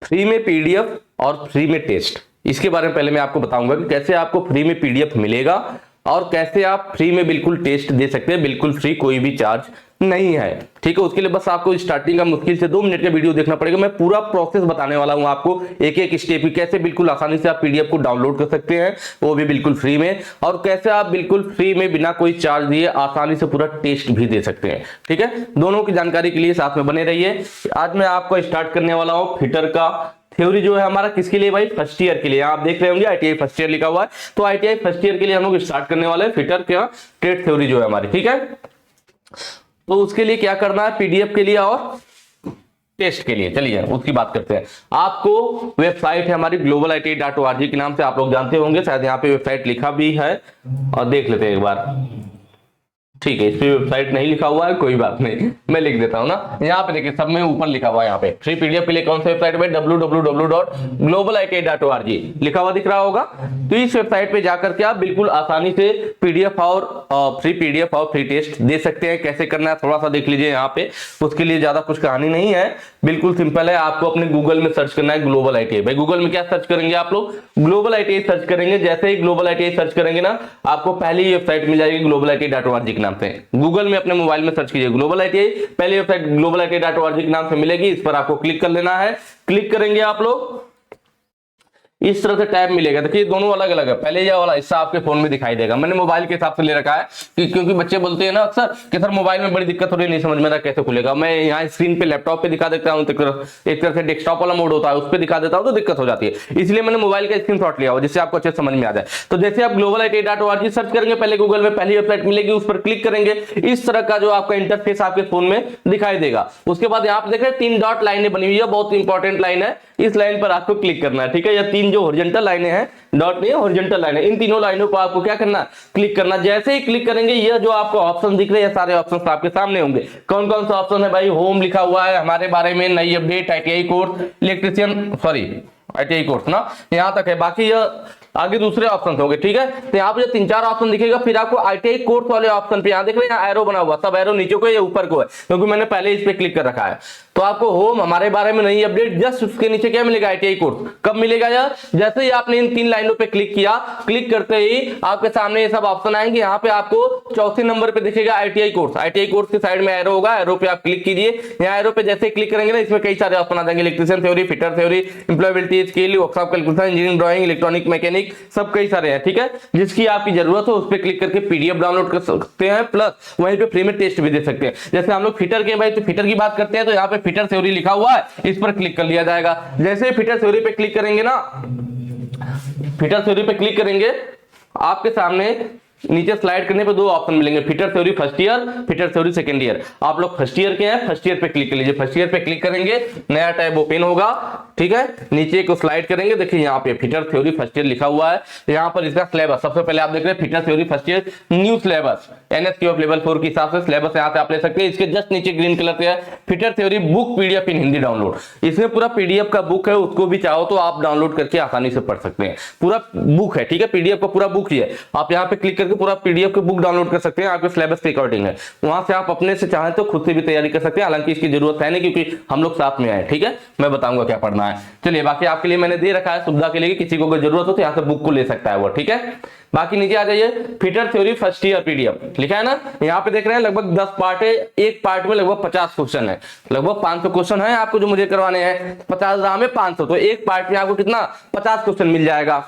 Free में PDF और free में टेस्ट, इसके बारे में पहले मैं आपको बताऊंगा कि कैसे आपको फ्री में पीडीएफ मिलेगा और कैसे आप फ्री में बिल्कुल टेस्ट दे सकते हैं, बिल्कुल फ्री, कोई भी चार्ज नहीं है। ठीक है, उसके लिए बस आपको स्टार्टिंग का मुश्किल से 2 मिनट का वीडियो देखना पड़ेगा। मैं पूरा प्रोसेस बताने वाला हूं आपको, एक एक स्टेप की, कैसे बिल्कुल आसानी से आप पीडीएफ को डाउनलोड कर सकते हैं, वो भी बिल्कुल फ्री में, और कैसे आप बिल्कुल फ्री में बिना कोई चार्ज दिए आसानी से पूरा टेस्ट भी दे सकते हैं। ठीक है, दोनों की जानकारी के लिए साथ में बने रहिए। आज मैं आपको स्टार्ट करने वाला हूं फिटर का थ्योरी जो है हमारा, किसके लिए भाई, फर्स्ट ईयर के लिए। आप देख रहे होंगे आईटीआई फर्स्ट ईयर लिखा हुआ है, तो आईटीआई फर्स्ट ईयर के लिए हम लोग स्टार्ट करने वाले हैं फिटर का टेट थ्योरी जो है हमारी। ठीक है, तो उसके लिए क्या करना है, पीडीएफ के लिए और टेस्ट के लिए, चलिए उसकी बात करते हैं। आपको वेबसाइट है हमारी globaliti.org के नाम से, आप लोग जानते होंगे शायद, यहाँ पे वेबसाइट लिखा भी है और देख लेते हैं एक बार। ठीक है, इस पे वेबसाइट नहीं लिखा हुआ है, कोई बात नहीं, मैं लिख देता हूं ना। यहाँ पे देखिए सब में ऊपर लिखा हुआ है, यहाँ पे फ्री पीडीएफ के लिए कौन सा वेबसाइट है, www.globaliti.org लिखा हुआ दिख रहा होगा। तो इस वेबसाइट पे जाकर के आप बिल्कुल आसानी से पीडीएफ और फ्री टेस्ट दे सकते हैं। कैसे करना है थोड़ा सा देख लीजिए यहाँ पे, उसके लिए ज्यादा कुछ कहानी नहीं है, बिल्कुल सिंपल है। आपको अपने गूगल में सर्च करना है ग्लोबल आईटीआई। भाई गूगल में क्या सर्च करेंगे आप लोग, ग्लोबल आईटीआई सर्च करेंगे। जैसे ही ग्लोबल आईटीआई सर्च करेंगे ना, आपको पहली वेबसाइट मिल जाएगी globaliti.org के नाम से। गूगल में अपने मोबाइल में सर्च कीजिए ग्लोबल आईटीआई, पहली वेबसाइट globaliti.org के नाम से मिलेगी। इस पर आपको क्लिक कर लेना है। क्लिक करेंगे आप लोग, इस तरह से टैब मिलेगा। देखिए दोनों अलग अलग है, पहले यह वाला हिस्सा आपके फोन में दिखाई देगा। मैंने मोबाइल के हिसाब से ले रखा है क्योंकि बच्चे बोलते हैं ना अक्सर कि सर मोबाइल में बड़ी दिक्कत हो रही है, नहीं समझ में आ रहा कैसे खुलेगा। मैं यहाँ स्क्रीन पे लैपटॉप पे दिखा देता हूँ, एक तरह से डेस्कटॉप वाला मोड होता है, उस पर दिखा देता हूँ तो दिक्कत हो जाती है, इसलिए मैंने मोबाइल का स्क्रीनशॉट लिया हुआ जिससे आपको अच्छे समझ में आ जाए। तो जैसे आप globaliti.org सर्च करेंगे, पहले गूगल में पहली वेबसाइट मिलेगी, उस पर क्लिक करेंगे, इस तरह का जो आपका इंटरफेस आपके फोन में दिखाई देगा। उसके बाद यहाँ पे देख रहे हैं 3 डॉट लाइनें बनी हुई है, बहुत इंपॉर्टेंट लाइन है, इस लाइन पर आपको क्लिक करना है। ठीक है, ये 3 जो हॉरिजॉन्टल लाइनें हैं, डॉट नहीं हॉरिजॉन्टल लाइन है, इन तीनों लाइनों पर आपको क्या करना है, क्लिक करना। जैसे ही क्लिक करेंगे, ये जो आपको ऑप्शन दिख रहे हैं सारे ऑप्शन आपके सामने होंगे। कौन कौन सा ऑप्शन है भाई, होम लिखा हुआ है, हमारे बारे में, नई update, ITI course, electrician, sorry ITI course ना, यहां तक है। बाकी ये आगे दूसरे ऑप्शन होंगे। ठीक है, तो यहाँ पे 3-4 ऑप्शन दिखेगा, फिर आपको आईटीआई कोर्स वाले ऑप्शन पे, यहाँ देख रहे हैं एरो बना हुआ, सब एरो नीचे को है या ऊपर को है, क्योंकि मैंने पहले इस पे क्लिक कर रखा है। तो आपको होम, हमारे बारे में, नई अपडेट, जस्ट उसके नीचे क्या मिलेगा, आईटीआई कोर्स। कब मिलेगा यार, जैसे ही आपने इन 3 लाइनों पे क्लिक किया, क्लिक करते ही आपके सामने ये सब ऑप्शन आएंगे। यहाँ पे आपको चौथे नंबर पे दिखेगा आईटीआई कोर्स। आईटीआई कोर्स के साइड में एरो होगा, एरो पे आप क्लिक कीजिए। यहाँ एरो पे जैसे क्लिक करेंगे ना, इसमें कई सारे ऑप्शन आ जाएंगे, electrician theory, fitter theory, employability skill, workshop calculation, engineering drawing, electronic mechanic, सब कई सारे हैं। ठीक है, जिसकी आपकी जरूरत हो उस पर क्लिक करके पीडीएफ डाउनलोड कर सकते हैं, प्लस वहीं पे फ्री में टेस्ट भी दे सकते हैं। जैसे हम लोग फिटर के भाई, तो फिटर की बात करते हैं, तो यहाँ पे फिटर थ्योरी लिखा हुआ है, इस पर क्लिक कर लिया जाएगा। जैसे फिटर थ्योरी पे क्लिक करेंगे ना, फिटर थ्योरी पे क्लिक करेंगे, आपके सामने नीचे स्लाइड करने पे 2 ऑप्शन मिलेंगे, fitter theory first year, fitter theory second year. आप लोग फर्स्ट ईयर के हैं, फर्स्ट ईयर पे क्लिक कर लीजिए। फर्स्ट ईयर पे क्लिक करेंगे, नया टैब ओपन होगा। ठीक है, नीचे को स्लाइड करेंगे, देखिए यहाँ पे फिटर थ्योरी फर्स्ट ईयर लिखा हुआ है। यहाँ पर इसका सिलेबस सबसे पहले आप देख रहे हैं, fitter theory first year new syllabus, NSQF level 4 के हिसाब से सिलेबस यहाँ पे आप ले सकते हैं। इसके जस्ट नीचे ग्रीन कलर से है फिटर थ्योरी बुक पीडीएफ इन हिंदी डाउनलोड। इसमें पूरा पीडीएफ का बुक है, उसको भी चाहो तो आप डाउनलोड करके आसानी से पढ़ सकते हैं। पूरा बुक है, ठीक है, पीडीएफ का पूरा बुक ही है। आप यहाँ पे क्लिक करके पूरा पीडीएफ का बुक डाउनलोड कर सकते हैं, आपके सिलेबस के अकॉर्डिंग है। वहां से आप अपने से चाहें तो खुद से भी तैयारी कर सकते हैं, हालांकि इसकी जरूरत है नहीं क्योंकि हम लोग साथ में आए। ठीक है, मैं बताऊंगा क्या पढ़ना है। चलिए, बाकी आपके लिए मैंने दे रखा है सुविधा के लिए, किसी को अगर जरूरत हो तो यहाँ से बुक को ले सकता है वो। ठीक है, बाकी नीचे आ जाइए, fitter theory first year PDF लिखा है ना, यहाँ पे देख रहे हैं लगभग 10 पार्ट है, एक पार्ट में लगभग 50 क्वेश्चन है, लगभग 500 क्वेश्चन है आपको जो मुझे करवाने हैं। 50 ग्राम में 500, तो एक पार्ट में आपको कितना 50 क्वेश्चन मिल जाएगा।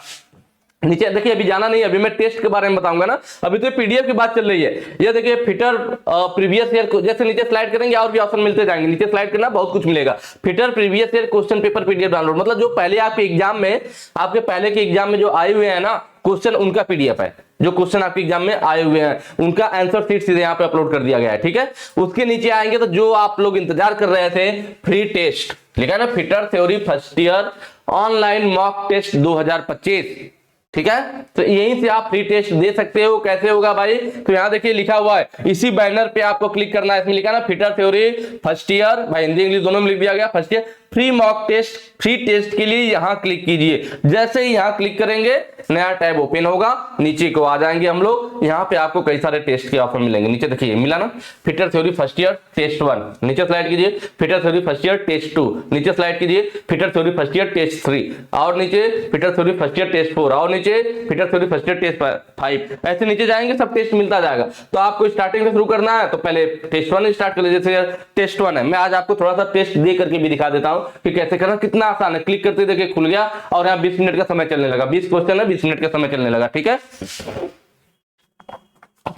नीचे देखिए, अभी जाना नहीं, अभी मैं टेस्ट के बारे में बताऊंगा ना, अभी तो पीडीएफ की बात चल रही है। ये देखिए फिटर प्रीवियस ईयर, जैसे नीचे स्लाइड करेंगे और भी ऑप्शन मिलते जाएंगे, नीचे स्लाइड करना बहुत कुछ मिलेगा। Fitter previous year question paper PDF download, मतलब जो पहले आपके एग्जाम में, आपके पहले के एग्जाम में जो आए हुए हैं ना क्वेश्चन, उनका पीडीएफ है। जो क्वेश्चन आपके एग्जाम में आए हुए हैं उनका आंसर शीट सीधे यहाँ पे अपलोड कर दिया गया है। ठीक है, उसके नीचे आएंगे तो जो आप लोग इंतजार कर रहे थे, फ्री टेस्ट लिखा है ना, fitter theory first year online mock test 2025, ठीक है। तो यहीं से आप फ्री टेस्ट दे सकते हो। कैसे होगा भाई, तो यहाँ देखिए लिखा हुआ है, इसी बैनर पे आपको क्लिक करना है। इसमें लिखा ना फिटर थ्योरी फर्स्ट ईयर, भाई हिंदी इंग्लिश दोनों में लिख दिया गया, first year free mock test, free test के लिए यहां क्लिक कीजिए। जैसे ही यहां क्लिक करेंगे नया टैब ओपन होगा, नीचे को आ जाएंगे हम लोग। यहां पे आपको कई सारे टेस्ट के ऑफर मिलेंगे। नीचे देखिए मिला ना, fitter theory first year test 1, नीचे स्लाइड कीजिए fitter theory first year test 2, नीचे स्लाइड कीजिए fitter theory first year test 3, और नीचे fitter theory first year test 4, और नीचे fitter theory first year test 5। ऐसे नीचे जाएंगे सब टेस्ट मिलता जाएगा। तो आपको स्टार्टिंग से शुरू करना है तो पहले टेस्ट 1 स्टार्ट कर लीजिए। जैसे टेस्ट 1 है, मैं आज आपको थोड़ा सा टेस्ट दे करके भी दिखा देता हूं कि कैसे करना, कितना आसान है। क्लिक करते देखिए खुल गया और यहाँ 20 मिनट का समय चलने लगा, 20 क्वेश्चन है, 20 मिनट का समय चलने लगा। ठीक है,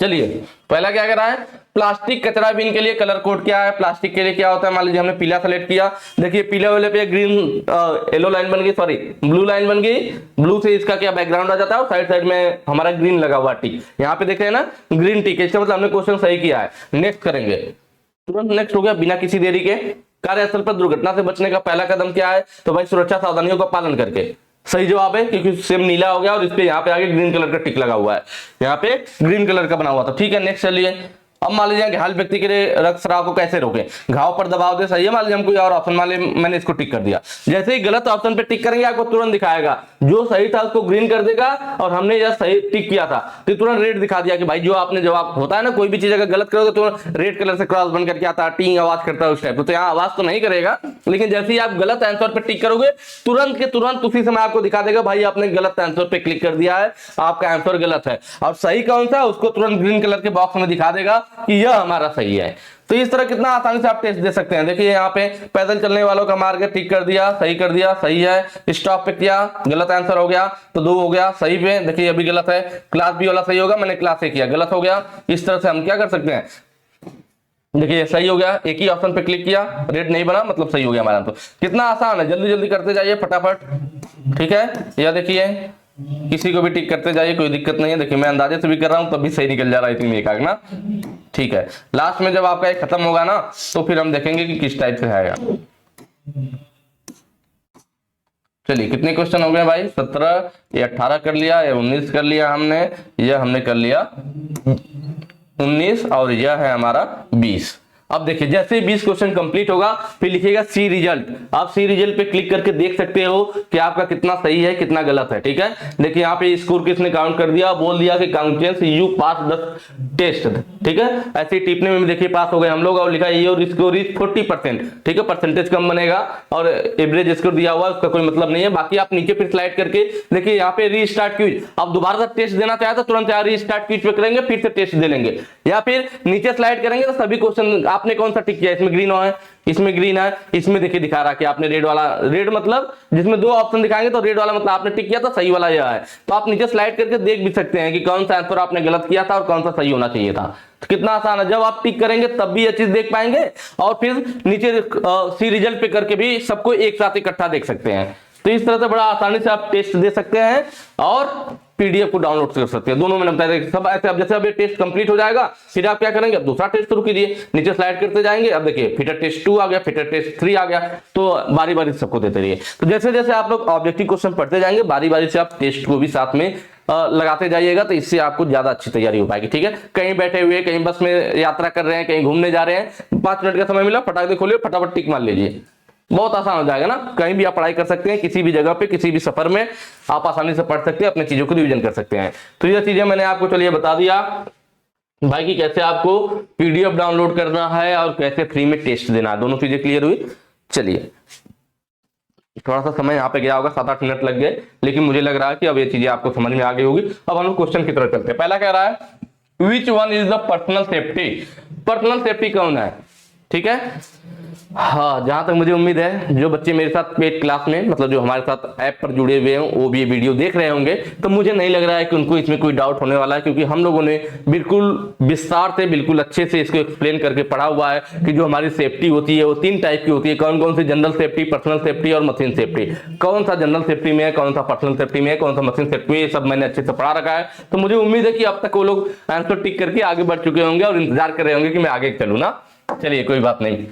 चलिए पहला क्या कर रहा है, प्लास्टिक कचरा बिन के लिए कलर कोड क्या है। प्लास्टिक के लिए क्या होता है, मान लीजिए हमने पीला सेलेक्ट किया, देखिए पीले वाले पे ग्रीन येलो लाइन बन गई, सॉरी ब्लू लाइन बन गई, ब्लू से इसका क्या बैकग्राउंड आ जाता है, साइड साइड में हमारा ग्रीन लगा हुआ टिक। यहाँ पे देख रहे हैं ना ग्रीन टिक, इसका मतलब हमने क्वेश्चन सही किया है। नेक्स्ट करेंगे, तुरंत नेक्स्ट हो गया बिना किसी देरी के। कार्यस्थल पर दुर्घटना से बचने का पहला कदम क्या है, तो भाई सुरक्षा सावधानियों का पालन करके। सही जवाब है, क्योंकि सेम नीला हो गया और इस पे यहाँ पे आगे ग्रीन कलर का टिक लगा हुआ है, यहाँ पे ग्रीन कलर का बना हुआ था। ठीक है, नेक्स्ट चलिए। अब मान लीजिए घायल व्यक्ति के लिए रक्तस्राव को कैसे रोकें, घाव पर दबाव दे, सही है। मान लीजिए हम कोई और ऑप्शन, मान लीजिए मैंने इसको टिक कर दिया, जैसे ही गलत ऑप्शन पे टिक करेंगे आपको तुरंत दिखाएगा, जो सही था उसको ग्रीन कर देगा, और हमने यह सही टिक किया था तो तुरंत रेड दिखा दिया कि भाई जो आपने जवाब होता है ना, कोई भी चीज अगर गलत करोगे तो रेड कलर से क्रॉस बन करके आता है, टी आवाज करता है उस टाइप। तो यहाँ आवाज तो नहीं करेगा, लेकिन जैसे ही आप गलत आंसर पे टिक करोगे तुरंत के तुरंत उसी समय आपको दिखा देगा भाई आपने गलत आंसर पे क्लिक कर दिया है, आपका आंसर गलत है। और सही कौन सा उसको तुरंत ग्रीन कलर के बॉक्स में दिखा देगा कि यह हमारा सही है। तो इस तरह कितना आसानी से आप टेस्ट दे सकते हैं। देखिए यहाँ पे पैदल चलने वालों का मार्ग टिक कर दिया, सही कर दिया, सही है। स्टॉप पे किया, गलत आंसर हो गया तो 2 हो गया। सही पे देखिए अभी गलत है। क्लास बी वाला सही होगा, मैंने क्लास ए किया, गलत हो गया। इस तरह से हम क्या कर सकते हैं, देखिए सही हो गया, एक ही ऑप्शन पे क्लिक किया, रेड नहीं बना मतलब सही हो गया हमारा। तो कितना आसान है, जल्दी जल्दी करते जाइए फटाफट। ठीक है, यह देखिए किसी को भी टिक करते जाइए, कोई दिक्कत नहीं है। देखिए मैं अंदाजे से भी कर रहा हूं तब भी सही निकल जा रहा है, इतनी एक ना। ठीक है, लास्ट में जब आपका एक खत्म होगा ना तो फिर हम देखेंगे कि किस टाइप से आएगा। चलिए कितने क्वेश्चन हो गए भाई, 17 या 18 कर लिया या 19 कर लिया हमने, यह हमने कर लिया 19 और यह है हमारा 20। अब देखिए जैसे ही 20 क्वेश्चन कंप्लीट होगा फिर लिखिएगा सी रिजल्ट। आप सी रिजल्ट पे क्लिक करके देख सकते हो कि आपका कितना सही है कितना गलत है। ठीक है, देखिए यहाँ पे स्कोर किसने काउंट कर दिया, बोल दिया कि काउंटेंस यू पास द टेस्ट। ठीक है, ऐसे टिपने में भी देखिए पास हो गए हम लोग, और लिखा योर स्कोर इज 40%। ठीक है, परसेंटेज कम बनेगा और एवरेज स्कोर दिया हुआ है उसका कोई मतलब नहीं है। बाकी आप नीचे फिर स्लाइड करके देखिए यहाँ पे रीस्टार्ट क्विज, आप दोबारा से टेस्ट देना चाहे तो तुरंत यहाँ रीस्टार्ट क्विज पे करेंगे, फिर से टेस्ट दे लेंगे, या फिर नीचे स्लाइड करेंगे तो सभी क्वेश्चन आपने कौन सा टिक किया, इसमें ग्रीन है, इसमें ग्रीन है, इसमें देखिए दिखा रहा है कि आपने रेड वाला, रेड मतलब जिसमें 2 ऑप्शन दिखाएंगे तो रेड वाला मतलब आपने टिक किया था, सही वाला यह है। तो आप नीचे स्लाइड करके देख भी सकते हैं कि कौन सा आंसर आपने गलत किया था और कौन सा सही होना चाहिए था। तो कितना आसान है, जब आप टिक करेंगे तब भी यह चीज देख पाएंगे और फिर नीचे सी रिजल्ट पे करके भी सबको एक साथ इकट्ठा देख सकते हैं। तो इस तरह से बड़ा आसानी से आप टेस्ट दे सकते हैं और पीडीएफ को डाउनलोड कर सकते हैं। दोनों मैंने बताया सब ऐसे। अब जैसे अब ये टेस्ट कंप्लीट हो जाएगा फिर आप क्या करेंगे, अब दूसरा टेस्ट शुरू कीजिए, नीचे स्लाइड करते जाएंगे। अब देखिए फिटर टेस्ट 2 आ गया, फिटर टेस्ट 3 आ गया, तो बारी बारी सबको देते रहिए। तो जैसे जैसे आप लोग ऑब्जेक्टिव क्वेश्चन पढ़ते जाएंगे बारी बारी से आप टेस्ट को भी साथ में लगाते जाइएगा, तो इससे आपको ज्यादा अच्छी तैयारी हो पाएगी। ठीक है, कहीं बैठे हुए, कहीं बस में यात्रा कर रहे हैं, कहीं घूमने जा रहे हैं, 5 मिनट का समय मिला, फटाक खोलिए, फटाफट टिक मार लीजिए, बहुत आसान हो जाएगा ना। कहीं भी आप पढ़ाई कर सकते हैं, किसी भी जगह पे, किसी भी सफर में आप आसानी से पढ़ सकते हैं, अपनी चीजों को रिवीजन कर सकते हैं। तो ये चीजें मैंने आपको चलिए बता दिया भाई कि कैसे आपको पीडीएफ डाउनलोड करना है और कैसे फ्री में टेस्ट देना है, दोनों चीजें क्लियर हुई। चलिए थोड़ा सा समय यहाँ पे गया होगा, 7-8 मिनट लग गए, लेकिन मुझे लग रहा है कि अब ये चीजें आपको समझ में आ गई होगी। अब हम लोग क्वेश्चन की तरफ चलते हैं। पहला कह रहा है which one is the personal safety. Personal safety कौन है, ठीक है। हाँ, जहां तक मुझे उम्मीद है जो बच्चे मेरे साथ पेड क्लास में, मतलब जो हमारे साथ ऐप पर जुड़े हुए हैं, वो भी वीडियो देख रहे होंगे, तो मुझे नहीं लग रहा है कि उनको इसमें कोई डाउट होने वाला है, क्योंकि हम लोगों ने बिल्कुल विस्तार से, बिल्कुल अच्छे से इसको एक्सप्लेन करके पढ़ा हुआ है कि जो हमारी सेफ्टी होती है वो 3 टाइप की होती है। कौन कौन सी, जनरल सेफ्टी, पर्सनल सेफ्टी और मशीन सेफ्टी। कौन सा जनरल सेफ्टी में है, कौन सा पर्सनल सेफ्टी में है, कौन सा मशीन सेफ्टी में, ये सब मैंने अच्छे से पढ़ा रखा है। तो मुझे उम्मीद है कि अब तक वो लोग आंसर टिक करके आगे बढ़ चुके होंगे और इंतजार कर रहे होंगे कि मैं आगे चलूँ ना। चलिए कोई बात नहीं,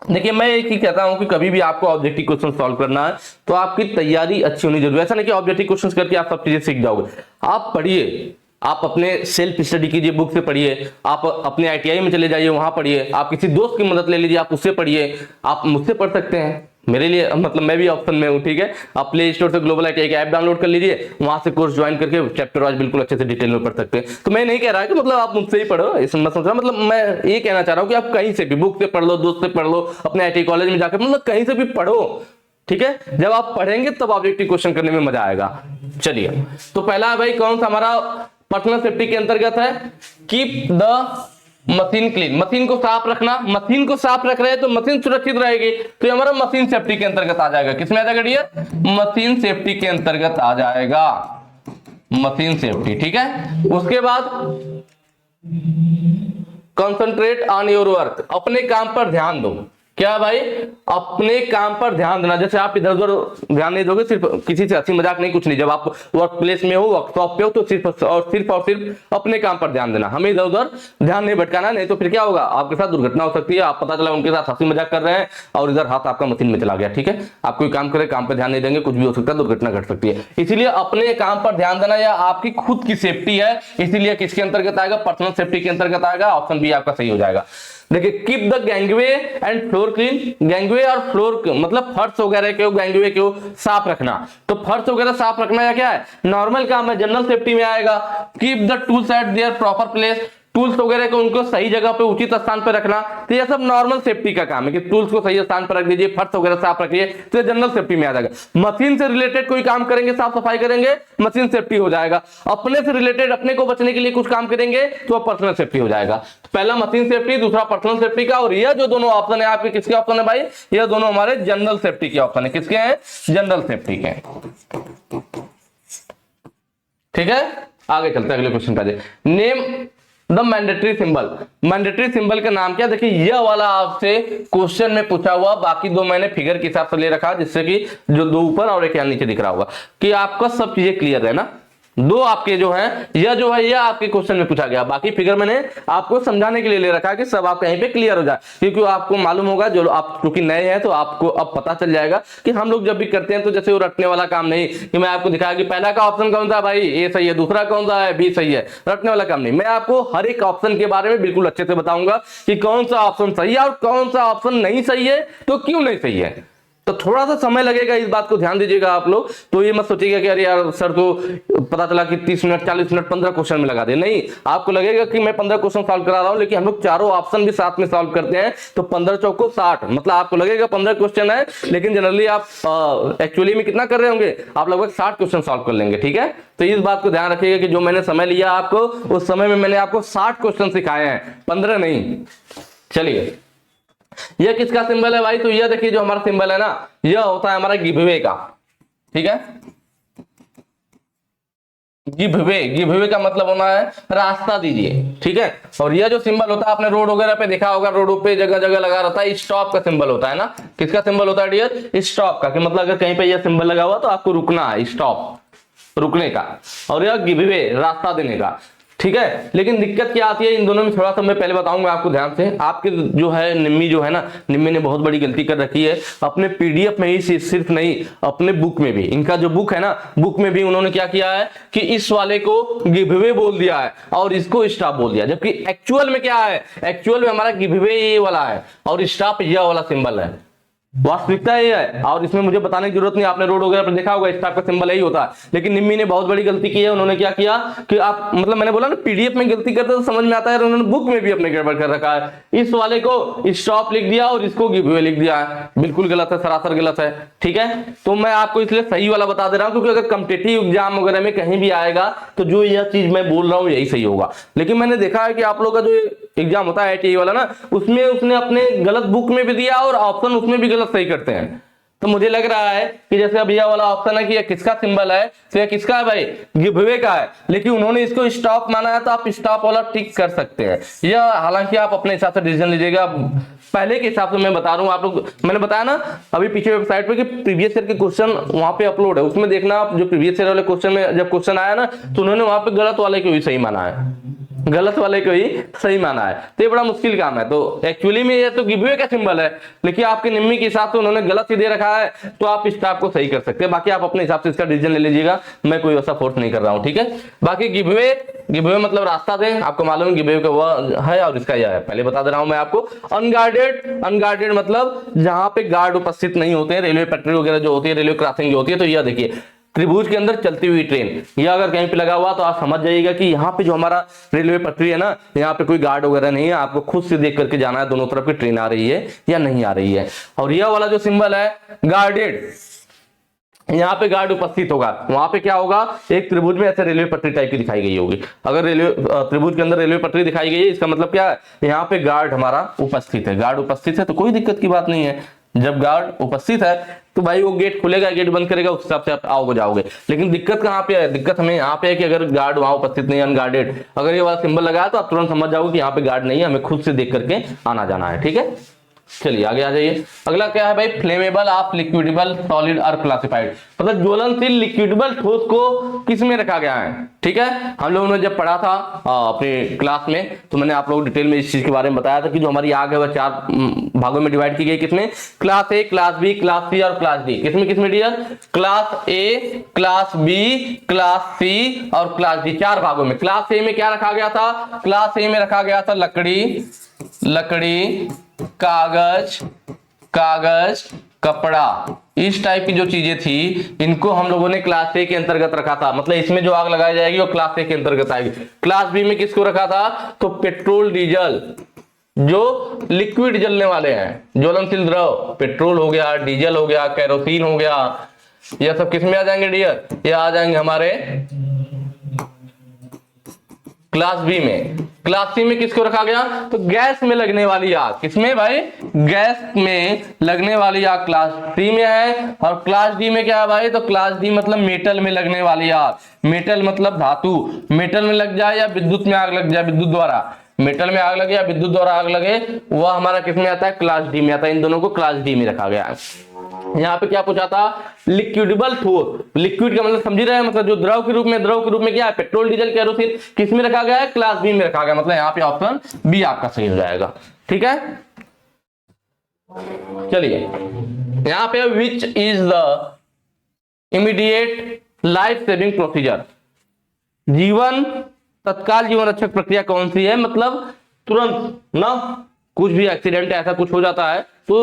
देखिए मैं एक ही कहता हूं कि कभी भी आपको ऑब्जेक्टिव क्वेश्चन सॉल्व करना है तो आपकी तैयारी अच्छी होनी जरूरी है। ऐसा नहीं कि ऑब्जेक्टिव क्वेश्चन करके आप सब चीजें सीख जाओगे। आप पढ़िए, आप अपने सेल्फ स्टडी कीजिए, बुक से पढ़िए, आप अपने आईटीआई में चले जाइए, वहां पढ़िए, आप किसी दोस्त की मदद ले लीजिए, आप उससे पढ़िए, आप मुझसे पढ़ सकते हैं। मेरे लिए मतलब मैं भी ऑप्शन में हूँ, ठीक है। आप प्ले स्टोर से ग्लोबल आईटीआई का ऐप डाउनलोड कर लीजिए, वहां से कोर्स ज्वाइन करके चैप्टर वाइज बिल्कुल अच्छे से डिटेल में पढ़ सकते हैं। तो मैं नहीं कह रहा कि मतलब आप मुझसे ही पढ़ो, इसमें मत सोचना, मतलब मैं ये कहना चाह रहा हूँ कि आप कहीं से भी बुक से पढ़ लो, दोस्त से पढ़ लो, अपने आईटीआई कॉलेज में जाकर, मतलब कहीं से भी पढ़ो, ठीक है। जब आप पढ़ेंगे तब ऑब्जेक्टिव क्वेश्चन करने में मजा आएगा। चलिए, तो पहला भाई कौन सा हमारा पर्सनल सेफ्टी के अंतर्गत है, keep the machine clean, machine को साफ रखना। मशीन को साफ रख रहे हैं तो मशीन सुरक्षित रहेगी, तो हमारा मशीन सेफ्टी के अंतर्गत आ जाएगा। किसमें आ जाएगा डियर? मशीन सेफ्टी के अंतर्गत आ जाएगा, मशीन सेफ्टी, ठीक है। उसके बाद कंसंट्रेट ऑन योर वर्क, अपने काम पर ध्यान दो। क्या भाई? अपने काम पर ध्यान देना। जैसे आप इधर उधर ध्यान नहीं दोगे, सिर्फ किसी से हंसी मजाक नहीं, कुछ नहीं, जब आप वर्क प्लेस में हो, वर्कशॉप पे हो, तो सिर्फ अपने काम पर ध्यान देना। हमें इधर उधर ध्यान नहीं भटकाना, नहीं तो फिर क्या होगा, आपके साथ दुर्घटना हो सकती है। आप पता चला उनके साथ हंसी मजाक कर रहे हैं और इधर हाथ आपका मशीन में चला गया, ठीक है। आप कोई काम करें, काम पर ध्यान नहीं देंगे, कुछ भी हो सकता है, दुर्घटना घट सकती है। इसीलिए अपने काम पर ध्यान देना, या आपकी खुद की सेफ्टी है, इसीलिए किसके अंतर्गत आएगा? पर्सनल सेफ्टी के अंतर्गत आएगा। ऑप्शन बी आपका सही हो जाएगा। देखिए, keep the gangway and floor clean. Gangway और फ्लोर मतलब फर्श वगैरह के गैंगवे को साफ रखना। तो फर्श वगैरह साफ रखना या क्या है? नॉर्मल काम है, जनरल सेफ्टी में आएगा। Keep the tools eight there proper place, tools वगैरह को उनको सही जगह पे उचित स्थान पर रखना। तो ये सब नॉर्मल सेफ्टी का काम है कि टूल्स को सही स्थान पर रख दीजिए, फर्श वगैरह साफ रखिए, तो ये जनरल सेफ्टी में आ जाएगा। मशीन से रिलेटेड कोई काम करेंगे, साफ सफाई करेंगे, मशीन सेफ्टी हो जाएगा। अपने से रिलेटेड, अपने को बचने के लिए कुछ काम करेंगे तो पर्सनल सेफ्टी हो जाएगा। तो पहला मशीन सेफ्टी, दूसरा पर्सनल सेफ्टी का। और यह जो दोनों ऑप्शन है आपके, किसके ऑप्शन है भाई? ये दोनों हमारे जनरल सेफ्टी के ऑप्शन है। किसके हैं? जनरल सेफ्टी के। ठीक है, आगे चलते हैं अगले क्वेश्चन पे। Name the mandatory symbol. Mandatory symbol का नाम क्या? देखिए, यह वाला आपसे क्वेश्चन में पूछा हुआ, बाकी दो मैंने फिगर के हिसाब से ले रखा, जिससे कि जो दो ऊपर और एक यहाँ नीचे दिख रहा होगा, कि आपका सब चीजें क्लियर है ना। दो आपके जो है, यह आपके क्वेश्चन में पूछा गया, बाकी फिगर मैंने आपको समझाने के लिए ले रखा है कि सब आप कहीं पे क्लियर हो जाए, क्योंकि आपको मालूम होगा, जो आप क्योंकि नए हैं तो आपको अब पता चल जाएगा कि हम लोग जब भी करते हैं तो जैसे वो रटने वाला काम नहीं, कि मैं आपको दिखाया कि पहला का ऑप्शन कौन सा भाई, ए सही है, दूसरा कौन सा है, बी सही है, रटने वाला काम नहीं। मैं आपको हर एक ऑप्शन के बारे में बिल्कुल अच्छे से बताऊंगा कि कौन सा ऑप्शन सही है और कौन सा ऑप्शन नहीं सही है, तो क्यों नहीं सही है। तो थोड़ा सा समय लगेगा, इस बात को ध्यान दीजिएगा आप लोग। तो ये मत सोचिएगा कि अरे यार सर तो पता चला कि 30 मिनट 40 मिनट 15 क्वेश्चन में लगा दे। नहीं, आपको लगेगा कि मैं 15 क्वेश्चन सॉल्व करा रहा हूं, लेकिन हम लोग चारों ऑप्शन भी साथ में सॉल्व करते हैं, तो 15 चौको 60, मतलब आपको लगेगा 15 क्वेश्चन है, लेकिन जनरली आप एक्चुअली में कितना कर रहे होंगे, आप लगभग 60 क्वेश्चन सॉल्व कर लेंगे। ठीक है, तो इस बात को ध्यान रखिएगा कि जो मैंने समय लिया आपको, उस समय में मैंने आपको 60 क्वेश्चन सिखाए हैं, 15 नहीं। चलिए, यह किसका सिंबल है भाई? तो यह देखिए, जो हमारा सिंबल है ना, यह होता है हमारा गिवअवे का। ठीक है, गिवअवे का मतलब होना है रास्ता दीजिए। ठीक है, और यह जो सिंबल होता है, आपने रोड वगैरह पे देखा होगा, रोडों पे जगह जगह लगा रहता है, स्टॉप का सिंबल होता है ना। किसका सिंबल होता है डियर? स्टॉप का, कि मतलब अगर कहीं पे यह सिंबल लगा हुआ तो आपको रुकना है, स्टॉप, रुकने का। और यह गिवअवे, रास्ता देने का। ठीक है, लेकिन दिक्कत क्या आती है इन दोनों में, थोड़ा सा मैं पहले बताऊंगा आपको ध्यान से। आपके जो है निम्मी जो है ना, निम्मी ने बहुत बड़ी गलती कर रखी है अपने पीडीएफ में ही, सिर्फ नहीं अपने बुक में भी। इनका जो बुक है ना, बुक में भी उन्होंने क्या किया है कि इस वाले को गिवअवे बोल दिया है और इसको स्टॉप बोल दिया, जबकि एक्चुअल में क्या है? एक्चुअल में हमारा गिवअवे ये वाला है और स्टॉप यह वाला सिंबल है। वास्तविकता ये है, और इसमें मुझे बताने की जरूरत नहीं, आपने रोड वगैरह पर देखा होगा, स्टाफ का सिंबल यही होता है। लेकिन निम्मी ने बहुत बड़ी गलती की है। उन्होंने क्या किया कि आप मतलब मैंने बोला ना, पीडीएफ में गलती करते तो समझ में आता है, उन्होंने बुक में भी अपने गड़बड़ कर रखा है। इस वाले को स्टॉप लिख दिया और इसको गिवअवे लिख दिया है। बिल्कुल गलत है, सरासर गलत है। ठीक है, तो मैं आपको इसलिए सही वाला बता दे रहा हूं, क्योंकि अगर कॉम्पिटिटिव एग्जाम वगैरह में कहीं भी आएगा तो जो यह चीज मैं बोल रहा हूँ यही सही होगा। लेकिन मैंने देखा है कि आप लोग का जो एग्जाम होता है आईटीआई वाला ना, उसमें उसने अपने गलत बुक में भी दिया और ऑप्शन उसमें भी गलत सही करते हैं। तो मुझे लग रहा है कि जैसे अब यह वाला ऑप्शन है कि यह किसका सिंबल है, तो यह किसका है भाई? गिवअवे का है, लेकिन उन्होंने इसको स्टॉप माना है, तो आप स्टॉप वाला टिक कर सकते हैं। यह हालांकि आप अपने हिसाब से डिसीजन लीजिएगा, पहले के हिसाब से मैं बता रहा हूं आप लोग। मैंने बताया ना अभी पीछे वेबसाइट पे कि प्रीवियस ईयर के क्वेश्चन वहां पे अपलोड है, उसमें देखना आप, जो प्रीवियस ईयर वाले क्वेश्चन में जब क्वेश्चन आया ना, तो उन्होंने वहां पे गलत वाले को भी सही माना है। गलत वाले को ही सही माना है, तो ये बड़ा मुश्किल काम है। तो एक्चुअली में ये तो गिवअवे का सिंबल है, लेकिन आपके निम्मी के हिसाब से उन्होंने गलत ही दे रखा है, तो आप इस टाइप को सही कर सकते हैं। बाकी आप अपने हिसाब से इसका डिसीजन ले लीजिएगा, मैं कोई वैसा फोर्स नहीं कर रहा हूं, ठीक है। बाकी गिवअवे मतलब रास्ता दें, आपको मालूम है गिवअवे का वह है और इसका यह है, पहले बता दे रहा हूं मैं आपको। अनगार्डेड मतलब जहां पे गार्ड उपस्थित नहीं होते हैं, रेलवे पटरी वगैरह जो होती है, रेलवे क्रॉसिंग जो होती है, तो यह देखिए त्रिभुज के अंदर चलती हुई ट्रेन, या अगर कहीं पे लगा हुआ तो आप समझ जाइएगा कि यहाँ पे जो हमारा रेलवे पटरी है ना, यहाँ पे कोई गार्ड वगैरह नहीं है, आपको खुद से देख करके जाना है दोनों तरफ की ट्रेन आ रही है या नहीं आ रही है। और यह वाला जो सिंबल है गार्डेड, यहाँ पे गार्ड उपस्थित होगा, वहां पे क्या होगा, एक त्रिभुज में ऐसे रेलवे पटरी टाइप की दिखाई गई होगी। अगर रेलवे त्रिभुज के अंदर रेलवे पटरी दिखाई गई है, इसका मतलब क्या है, यहाँ पे गार्ड हमारा उपस्थित है। गार्ड उपस्थित है तो कोई दिक्कत की बात नहीं है। जब गार्ड उपस्थित है तो भाई वो गेट खुलेगा, गेट बंद करेगा, उस हिसाब से आप आओगे जाओगे। लेकिन दिक्कत कहाँ पे है, दिक्कत हमें यहाँ पे है कि अगर गार्ड वहां उपस्थित नहीं है, अनगार्डेड, अगर ये वाला सिंबल लगाया तो आप तुरंत समझ जाओगे कि यहाँ पे गार्ड नहीं है, हमें खुद से देख करके आना जाना है, ठीक है। चलिए आगे आ जाइए। अगला क्या है भाई, फ्लेमेबल ऑफ लिक्विडेबल सॉलिड और क्लासिफाइड, मतलब ज्वलनशील लिक्विडेबल ठोस को किस में रखा गया है, ठीक है। हम लोगों ने जब पढ़ा था अपने क्लास में, तो मैंने आप लोग डिटेल में इस चीज के बारे में बताया था कि जो हमारी आग है वह 4 भागों में डिवाइड की गई, किसमें, class A, class B, class C और क्लास डी। किसमें dear, class A, class B, class C और क्लास डी, 4 भागों में। क्लास ए में क्या रखा गया था, क्लास ए में रखा गया था लकड़ी, कागज, कपड़ा, इस टाइप की जो चीजें थी, इनको हम लोगों ने क्लास ए के अंतर्गत रखा था। मतलब इसमें जो आग लगाई जाएगी वो क्लास ए के अंतर्गत आएगी। क्लास बी में किसको रखा था, तो पेट्रोल, डीजल, जो लिक्विड जलने वाले हैं, ज्वलनशील द्रव, पेट्रोल हो गया, डीजल हो गया, केरोसिन हो गया, यह सब किसमें आ जाएंगे डियर, ये आ जाएंगे हमारे क्लास बी में। क्लास सी में किसको रखा गया, तो गैस में लगने वाली आग, किसमें भाई, गैस में लगने वाली आग क्लास सी में है। और क्लास डी में क्या है भाई, तो क्लास डी मतलब मेटल में लगने वाली आग, मेटल मतलब धातु, मेटल में लग जाए या विद्युत में आग लग जाए, विद्युत द्वारा मेटल में आग लगे या विद्युत द्वारा आग लगे, वह हमारा किसमें आता है, क्लास डी में आता है। इन दोनों को क्लास डी में रखा गया है। यहाँ पे क्या पूछा था, लिक्विडेबल ठोस, लिक्विड का मतलब समझ रहे हैं, मतलब जो द्रव के रूप में क्या है, पेट्रोल, डीजल, केरोसिन, किस में रखा गया है, क्लास बी में रखा गया। मतलब यहाँ पे ऑप्शन बी आपका सही हो जाएगा, ठीक है। चलिए यहाँ पे which is the immediate life saving procedure, तत्काल जीवन रक्षक प्रक्रिया कौन सी है, मतलब तुरंत ना, कुछ भी एक्सीडेंट ऐसा कुछ हो जाता है तो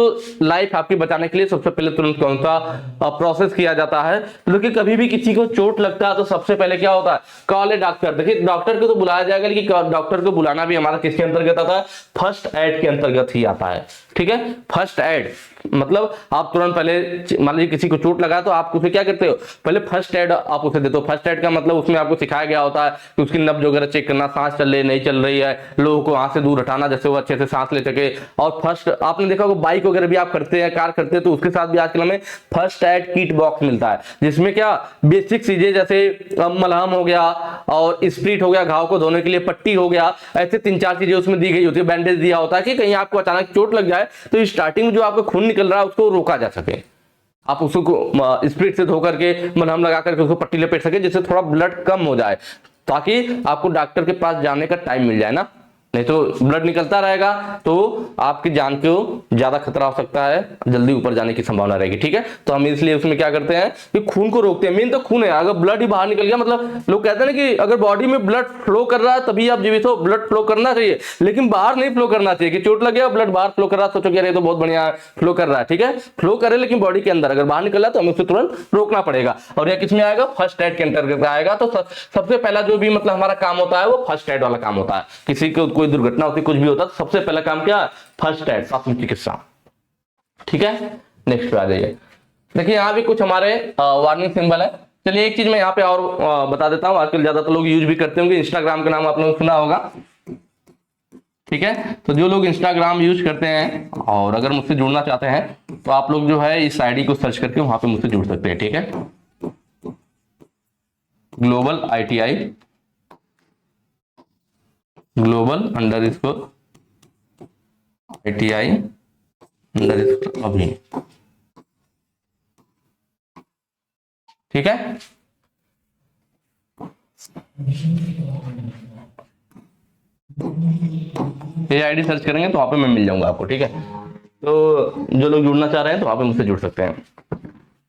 लाइफ आपकी बचाने के लिए सबसे पहले तुरंत कौन सा प्रोसेस किया जाता है। क्योंकि कभी भी किसी को चोट लगता है तो सबसे पहले क्या होता है, कॉल ए डॉक्टर। देखिए डॉक्टर को तो बुलाया जाएगा, लेकिन डॉक्टर को बुलाना भी हमारा किसके अंतर्गत आता है, फर्स्ट एड के अंतर्गत ही आता है, ठीक है। फर्स्ट एड मतलब आप तुरंत पहले, मान लीजिए किसी को चोट लगा तो आप उसे क्या करते हो, पहले फर्स्ट एड आप उसे देते हो। फर्स्ट एड का मतलब उसमें आपको सिखाया गया होता है कि उसकी नब्ज वगैरह चेक करना, सांस चल रही नहीं चल रही है, लोगों को वहां से दूर हटाना जैसे वो अच्छे से सांस ले सके। और फर्स्ट आपने देखा होगा बाइक वगैरह भी आप करते हैं, कार करते हैं, तो उसके साथ भी आजकल हमें फर्स्ट एड किट बॉक्स मिलता है, जिसमें क्या बेसिक चीजें जैसे मलहम हो गया और स्प्रिट हो गया, घाव को धोने के लिए पट्टी हो गया, ऐसे 3-4 चीजें उसमें दी गई होती है। बैंडेज दिया होता है कि कहीं आपको अचानक चोट लग जाए तो स्टार्टिंग में जो आपको खून निकल रहा है उसको रोका जा सके, आप उसको स्प्रिट से धो करके मलहम लगा करके उसको पट्टी लपेट सके, जिससे थोड़ा ब्लड कम हो जाए, ताकि आपको डॉक्टर के पास जाने का टाइम मिल जाए ना। नहीं तो ब्लड निकलता रहेगा तो आपकी जान को ज्यादा खतरा हो सकता है, जल्दी ऊपर जाने की संभावना रहेगी, ठीक है। तो हम इसलिए उसमें क्या करते हैं कि खून को रोकते हैं। मेन तो खून है, अगर ब्लड ही बाहर निकल गया, मतलब लोग कहते हैं ना कि अगर बॉडी में ब्लड फ्लो कर रहा है तभी आप जीवित हो, ब्लड फ्लो करना चाहिए, लेकिन बाहर नहीं फ्लो करना चाहिए। कि चोट लग गया ब्लड बाहर फ्लो कर रहा है, सोचो कि तो बहुत बढ़िया फ्लो कर रहा है, ठीक है, फ्लो करे, लेकिन बॉडी के अंदर अगर बाहर निकल रहा है तो हमें उसे तुरंत रोकना पड़ेगा। और यह किसमें आएगा, फर्स्ट एड के अंतर्गत आएगा। तो सबसे पहला जो भी मतलब हमारा काम होता है वो फर्स्ट एड वाला काम होता है। किसी को कोई दुर्घटना होती, कुछ भी होता तो सबसे पहला काम क्या, फर्स्ट एड, प्राथमिक चिकित्सा, ठीक है। नेक्स्ट पे आ जाइए। देखिए यहाँ भी कुछ हमारे वार्निंग सिंबल है। चलिए एक चीज मैं यहाँ पे और बता देता हूँ, आजकल ज्यादातर लोग यूज भी करते होंगे, इंस्टाग्राम का नाम आप लोगों ने सुना होगा, ठीक है। तो जो लोग इंस्टाग्राम यूज करते हैं और अगर मुझसे जुड़ना चाहते हैं तो आप लोग जो है इस आईडी को सर्च करके वहां पे मुझसे जुड़ सकते हैं, ठीक है। ग्लोबल ITI, ग्लोबल _ITI अभी, ठीक है। ये आईडी सर्च करेंगे तो वहां पे मैं मिल जाऊंगा आपको, ठीक है। तो जो लोग जुड़ना चाह रहे हैं तो वहां पे मुझसे जुड़ सकते हैं।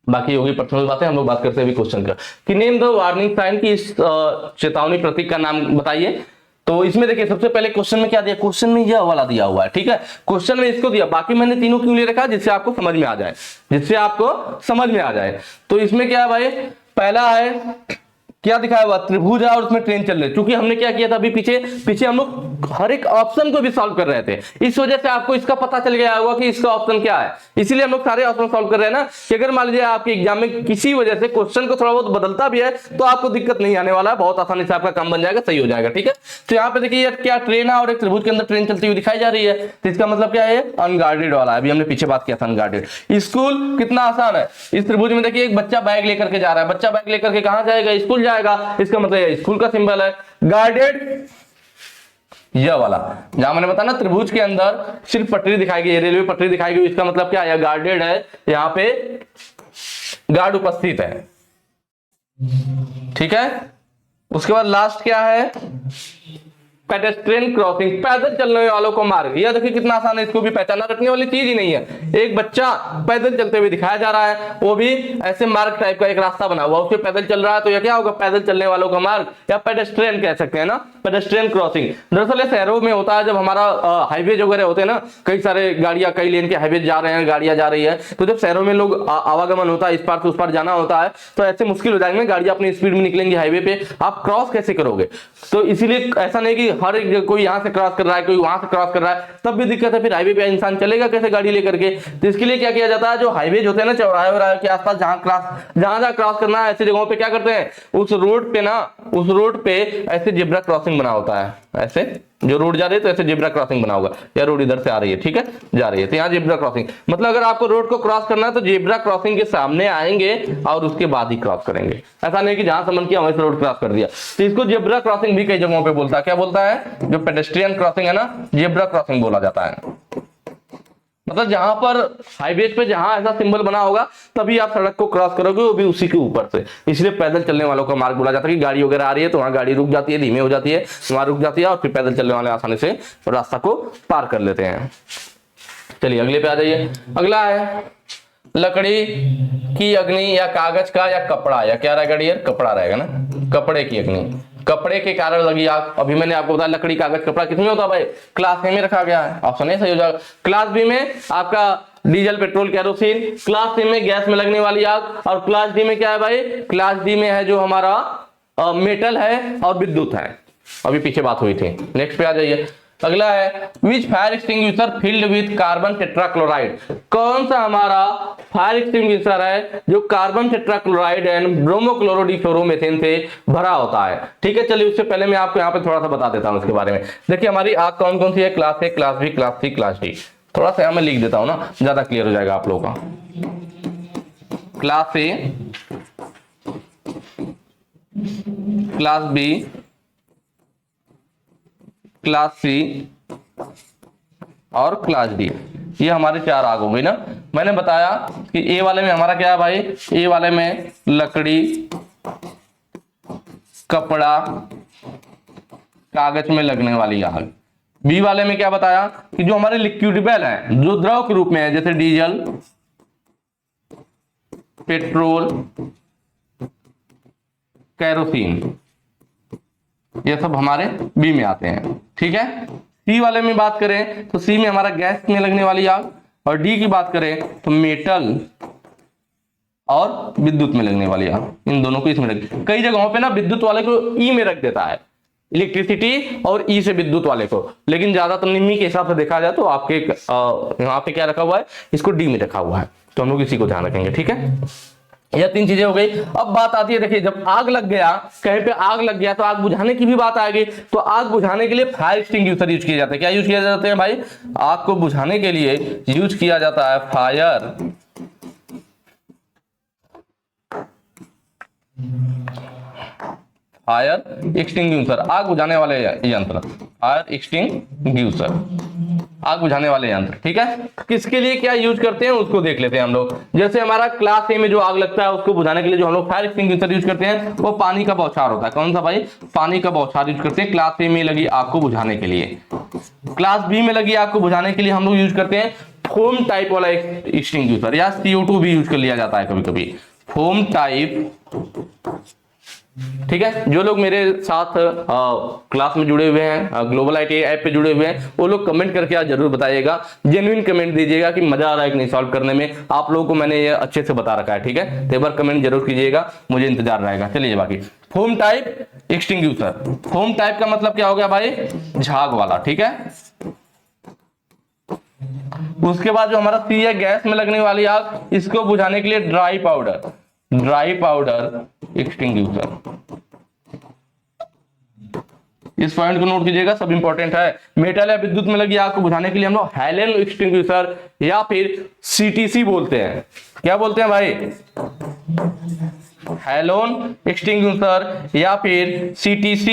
बाकी होगी पर्सनल बातें, हम लोग बात करते हैं अभी क्वेश्चन का कि नेम द वार्निंग साइन की, इस चेतावनी प्रतीक का नाम बताइए। तो इसमें देखिए सबसे पहले क्वेश्चन में क्या दिया, क्वेश्चन में यह वाला दिया हुआ है, ठीक है। क्वेश्चन में इसको दिया, बाकी मैंने तीनों क्यों ले रखा, जिससे आपको समझ में आ जाए, जिससे आपको समझ में आ जाए। तो इसमें क्या है भाई, पहला है क्या दिखाया हुआ, त्रिभुज है और उसमें ट्रेन चल रही है। क्योंकि हमने क्या किया था अभी पीछे हम लोग हर एक ऑप्शन को भी सॉल्व कर रहे थे, इस वजह से आपको इसका पता चल गया होगा कि इसका ऑप्शन क्या है। इसीलिए हम लोग सारे ऑप्शन सॉल्व कर रहे हैं ना, कि अगर मान लीजिए आपके एग्जाम में किसी वजह से क्वेश्चन को थोड़ा बहुत बदलता भी है तो आपको दिक्कत नहीं आने वाला है, बहुत आसानी से आपका काम बन जाएगा, सही हो जाएगा, ठीक है। तो यहाँ पे देखिए क्या ट्रेन है और एक त्रिभुज के अंदर ट्रेन चलती हुई दिखाई जा रही है, तो इसका मतलब क्या है, अनगार्डेड वाला है। अभी हमने पीछे बात किया था अनगार्डेड। स्कूल कितना आसान है, इस त्रिभुज में देखिए एक बच्चा बैग लेकर के जा रहा है, बच्चा बैग लेकर के कहां जाएगा, स्कूल जाएगा, इसका मतलब स्कूल का सिंबल है। गार्डेड यह वाला, जहां मैंने बताया ना त्रिभुज के अंदर सिर्फ पटरी दिखाई गई, रेलवे पटरी दिखाई गई, इसका मतलब क्या है, गार्डेड है, यहां पे गार्ड उपस्थित है, ठीक है। उसके बाद लास्ट क्या है, पेडेस्ट्रियन क्रॉसिंग, पैदल चलने वालों को मार्ग। यह देखिए कितना आसान है, इसको भी पहचाना रखने वाली चीज ही नहीं है। एक बच्चा पैदल चलते हुए दिखाया जा रहा है, वो भी ऐसे मार्ग टाइप का एक रास्ता बना हुआ, उसके पैदल चल रहा है, तो यह क्या होगा, पैदल चलने वालों का मार्ग, या पेडेस्ट्रियन कह सकते हैं ना, पेडेस्ट्रियन क्रॉसिंग। दरअसल शहरों में होता है, जब हमारा हाईवे वगैरह होते हैं ना, कई सारे गाड़ियां कई लेन के हाईवे जा रहे हैं, गाड़ियां जा रही है, तो जब शहरों में लोग आवागमन होता है, इस पार से उस पार जाना होता है, तो ऐसे मुश्किल हो जाएंगे, गाड़ियां अपनी स्पीड में निकलेंगी हाईवे पे, आप क्रॉस कैसे करोगे। तो इसीलिए ऐसा नहीं कि हर एक कोई यहाँ से क्रॉस कर रहा है, कोई वहां से क्रॉस कर रहा है, तब भी दिक्कत है, फिर हाईवे पे इंसान चलेगा कैसे गाड़ी लेकर के। तो इसके लिए क्या किया जाता है, जो हाईवे होते हैं ना, चौराहे के आसपास जहां क्रॉस करना है, ऐसी जगहों पे क्या करते हैं, उस रोड पे ऐसे जेब्रा क्रॉसिंग बना होता है, ऐसे जो रोड जा रही है तो ऐसे जेब्रा क्रॉसिंग बना होगा, या रोड इधर से आ रही है, ठीक है, जा रही है, तो यहाँ जेब्रा क्रॉसिंग, मतलब अगर आपको रोड को क्रॉस करना है तो जेब्रा क्रॉसिंग के सामने आएंगे और उसके बाद ही क्रॉस करेंगे। ऐसा नहीं कि जहां से मन किया वहीं से रोड क्रॉस कर दिया। तो इसको जेब्रा क्रॉसिंग भी कई जगहों पे बोलता है, क्या बोलता है, जो पेडेस्ट्रियन क्रॉसिंग है ना, जेब्रा क्रॉसिंग बोला जाता है। मतलब जहां पर हाईवे पे जहां ऐसा सिंबल बना होगा तभी आप सड़क को क्रॉस करोगे, वो भी उसी के ऊपर से। इसलिए पैदल चलने वालों का मार्ग बोला जाता है, कि गाड़ी वगैरह आ रही है तो वहां गाड़ी रुक जाती है, धीमे हो जाती है, वहां रुक जाती है, और फिर पैदल चलने वाले आसानी से रास्ता को पार कर लेते हैं। चलिए अगले पे आ जाइए। अगला है लकड़ी की अग्नि, या कागज का, या कपड़ा, या क्या रहेगा डियर, कपड़ा रहेगा ना, कपड़े की अग्नि, कपड़े के कारण लगी आग। अभी मैंने आपको बताया लकड़ी कागज कपड़ा किसमें होता है भाई, क्लास ए में रखा गया है, ऑप्शन ए सही हो जाएगा। क्लास बी में आपका diesel petrol kerosene, class C में गैस में लगने वाली आग, और क्लास डी में क्या है भाई, क्लास डी में है जो हमारा मेटल है और विद्युत है, अभी पीछे बात हुई थी। नेक्स्ट पे आ जाइए। अगला है which fire extinguisher filled with carbon tetrachloride, कौन सा हमारा फायर एक्सटिंग्विशर है जो कार्बन टेट्राक्लोराइड एंड ब्रोमोक्लोरोडिफ्लोरोमेथेन से भरा होता है, ठीक है। चलिए उससे पहले मैं आपको यहाँ पे थोड़ा सा बता देता हूँ उसके बारे में। देखिए हमारी आग कौन कौन सी है, class A, class B, class C, class D. थोड़ा सा यहाँ मैं लिख देता हूँ ना, ज्यादा क्लियर हो जाएगा आप लोगों का। Class A, class B, class C और क्लास डी, ये हमारे चार आग हो गई ना। मैंने बताया कि ए वाले में हमारा क्या है भाई, ए वाले में लकड़ी, कपड़ा, कागज में लगने वाली आग। बी वाले में क्या बताया कि जो हमारे लिक्विडेबल है, जो द्रव के रूप में है, जैसे डीजल, पेट्रोल, कैरोसिन, ये सब हमारे बी में आते हैं, ठीक है। सी वाले में बात करें तो सी में हमारा गैस में लगने वाली आग, और डी की बात करें तो मेटल और विद्युत में लगने वाली आग, इन दोनों को इसमें रख। कई जगहों पे ना विद्युत वाले को ई में रख देता है, इलेक्ट्रिसिटी और ई से विद्युत वाले को, लेकिन ज्यादातर निम्मी के हिसाब से देखा जाए तो आपके यहाँ पे क्या रखा हुआ है, इसको डी में रखा हुआ है, तो हम लोग इसी को ध्यान रखेंगे, ठीक है। यह तीन चीजें हो गई। अब बात आती है, देखिए जब आग लग गया, कहीं पे आग लग गया तो आग बुझाने की भी बात आएगी। तो आग बुझाने के लिए फायर एक्सटिंग्विशर यूज किए जाते हैं। क्या यूज किया जाते हैं भाई, आग को बुझाने के लिए यूज किया जाता है फायर एक्सटिंग्विशर, आग बुझाने वाले यंत्र, फायर एक्सटिंग्विशर। आग बुझाने वाले यंत्र, ठीक है। किसके लिए क्या यूज करते हैं उसको देख लेते हैं हम लोग। जैसे हमारा क्लास ए में जो आग लगता है उसको बुझाने के लिए जो हम लोग फायर एक्सटिंग्विशर यूज करते हैं वो पानी का बौछार होता है। कौन सा भाई? पानी का बौछार यूज करते हैं क्लास ए में लगी आग को बुझाने के लिए। क्लास बी में लगी आग को बुझाने के लिए हम लोग यूज करते हैं फोम टाइप वाला एक्सटिंग्विशर, या CO2 भी यूज कर लिया जाता है कभी कभी, फोम टाइप, ठीक है। जो लोग मेरे साथ क्लास में जुड़े हुए हैं, ग्लोबल IT ऐप पे जुड़े हुए हैं, वो लोग कमेंट करके आज जरूर बताइएगा, जेन्युइन कमेंट दीजिएगा कि मजा आ रहा है कि नहीं सॉल्व करने में। आप लोगों को मैंने ये अच्छे से बता रखा है, ठीक है। तो एक बार कमेंट जरूर कीजिएगा, मुझे इंतजार रहेगा। चलिए बाकी foam type extinguisher, foam type का मतलब क्या हो गया भाई? झाग वाला, ठीक है। उसके बाद जो हमारा सी है गैस में लगने वाली आग, इसको बुझाने के लिए ड्राई पाउडर एक्सटिंग्विशर। इस पॉइंट को नोट कीजिएगा, सब इंपॉर्टेंट है। मेटल या विद्युत में लगी आग को बुझाने के लिए हम लोग हैलोन एक्सटिंग्विशर या फिर CTC बोलते हैं। क्या बोलते हैं भाई? हैलोन एक्सटिंग्विशर या फिर CTC।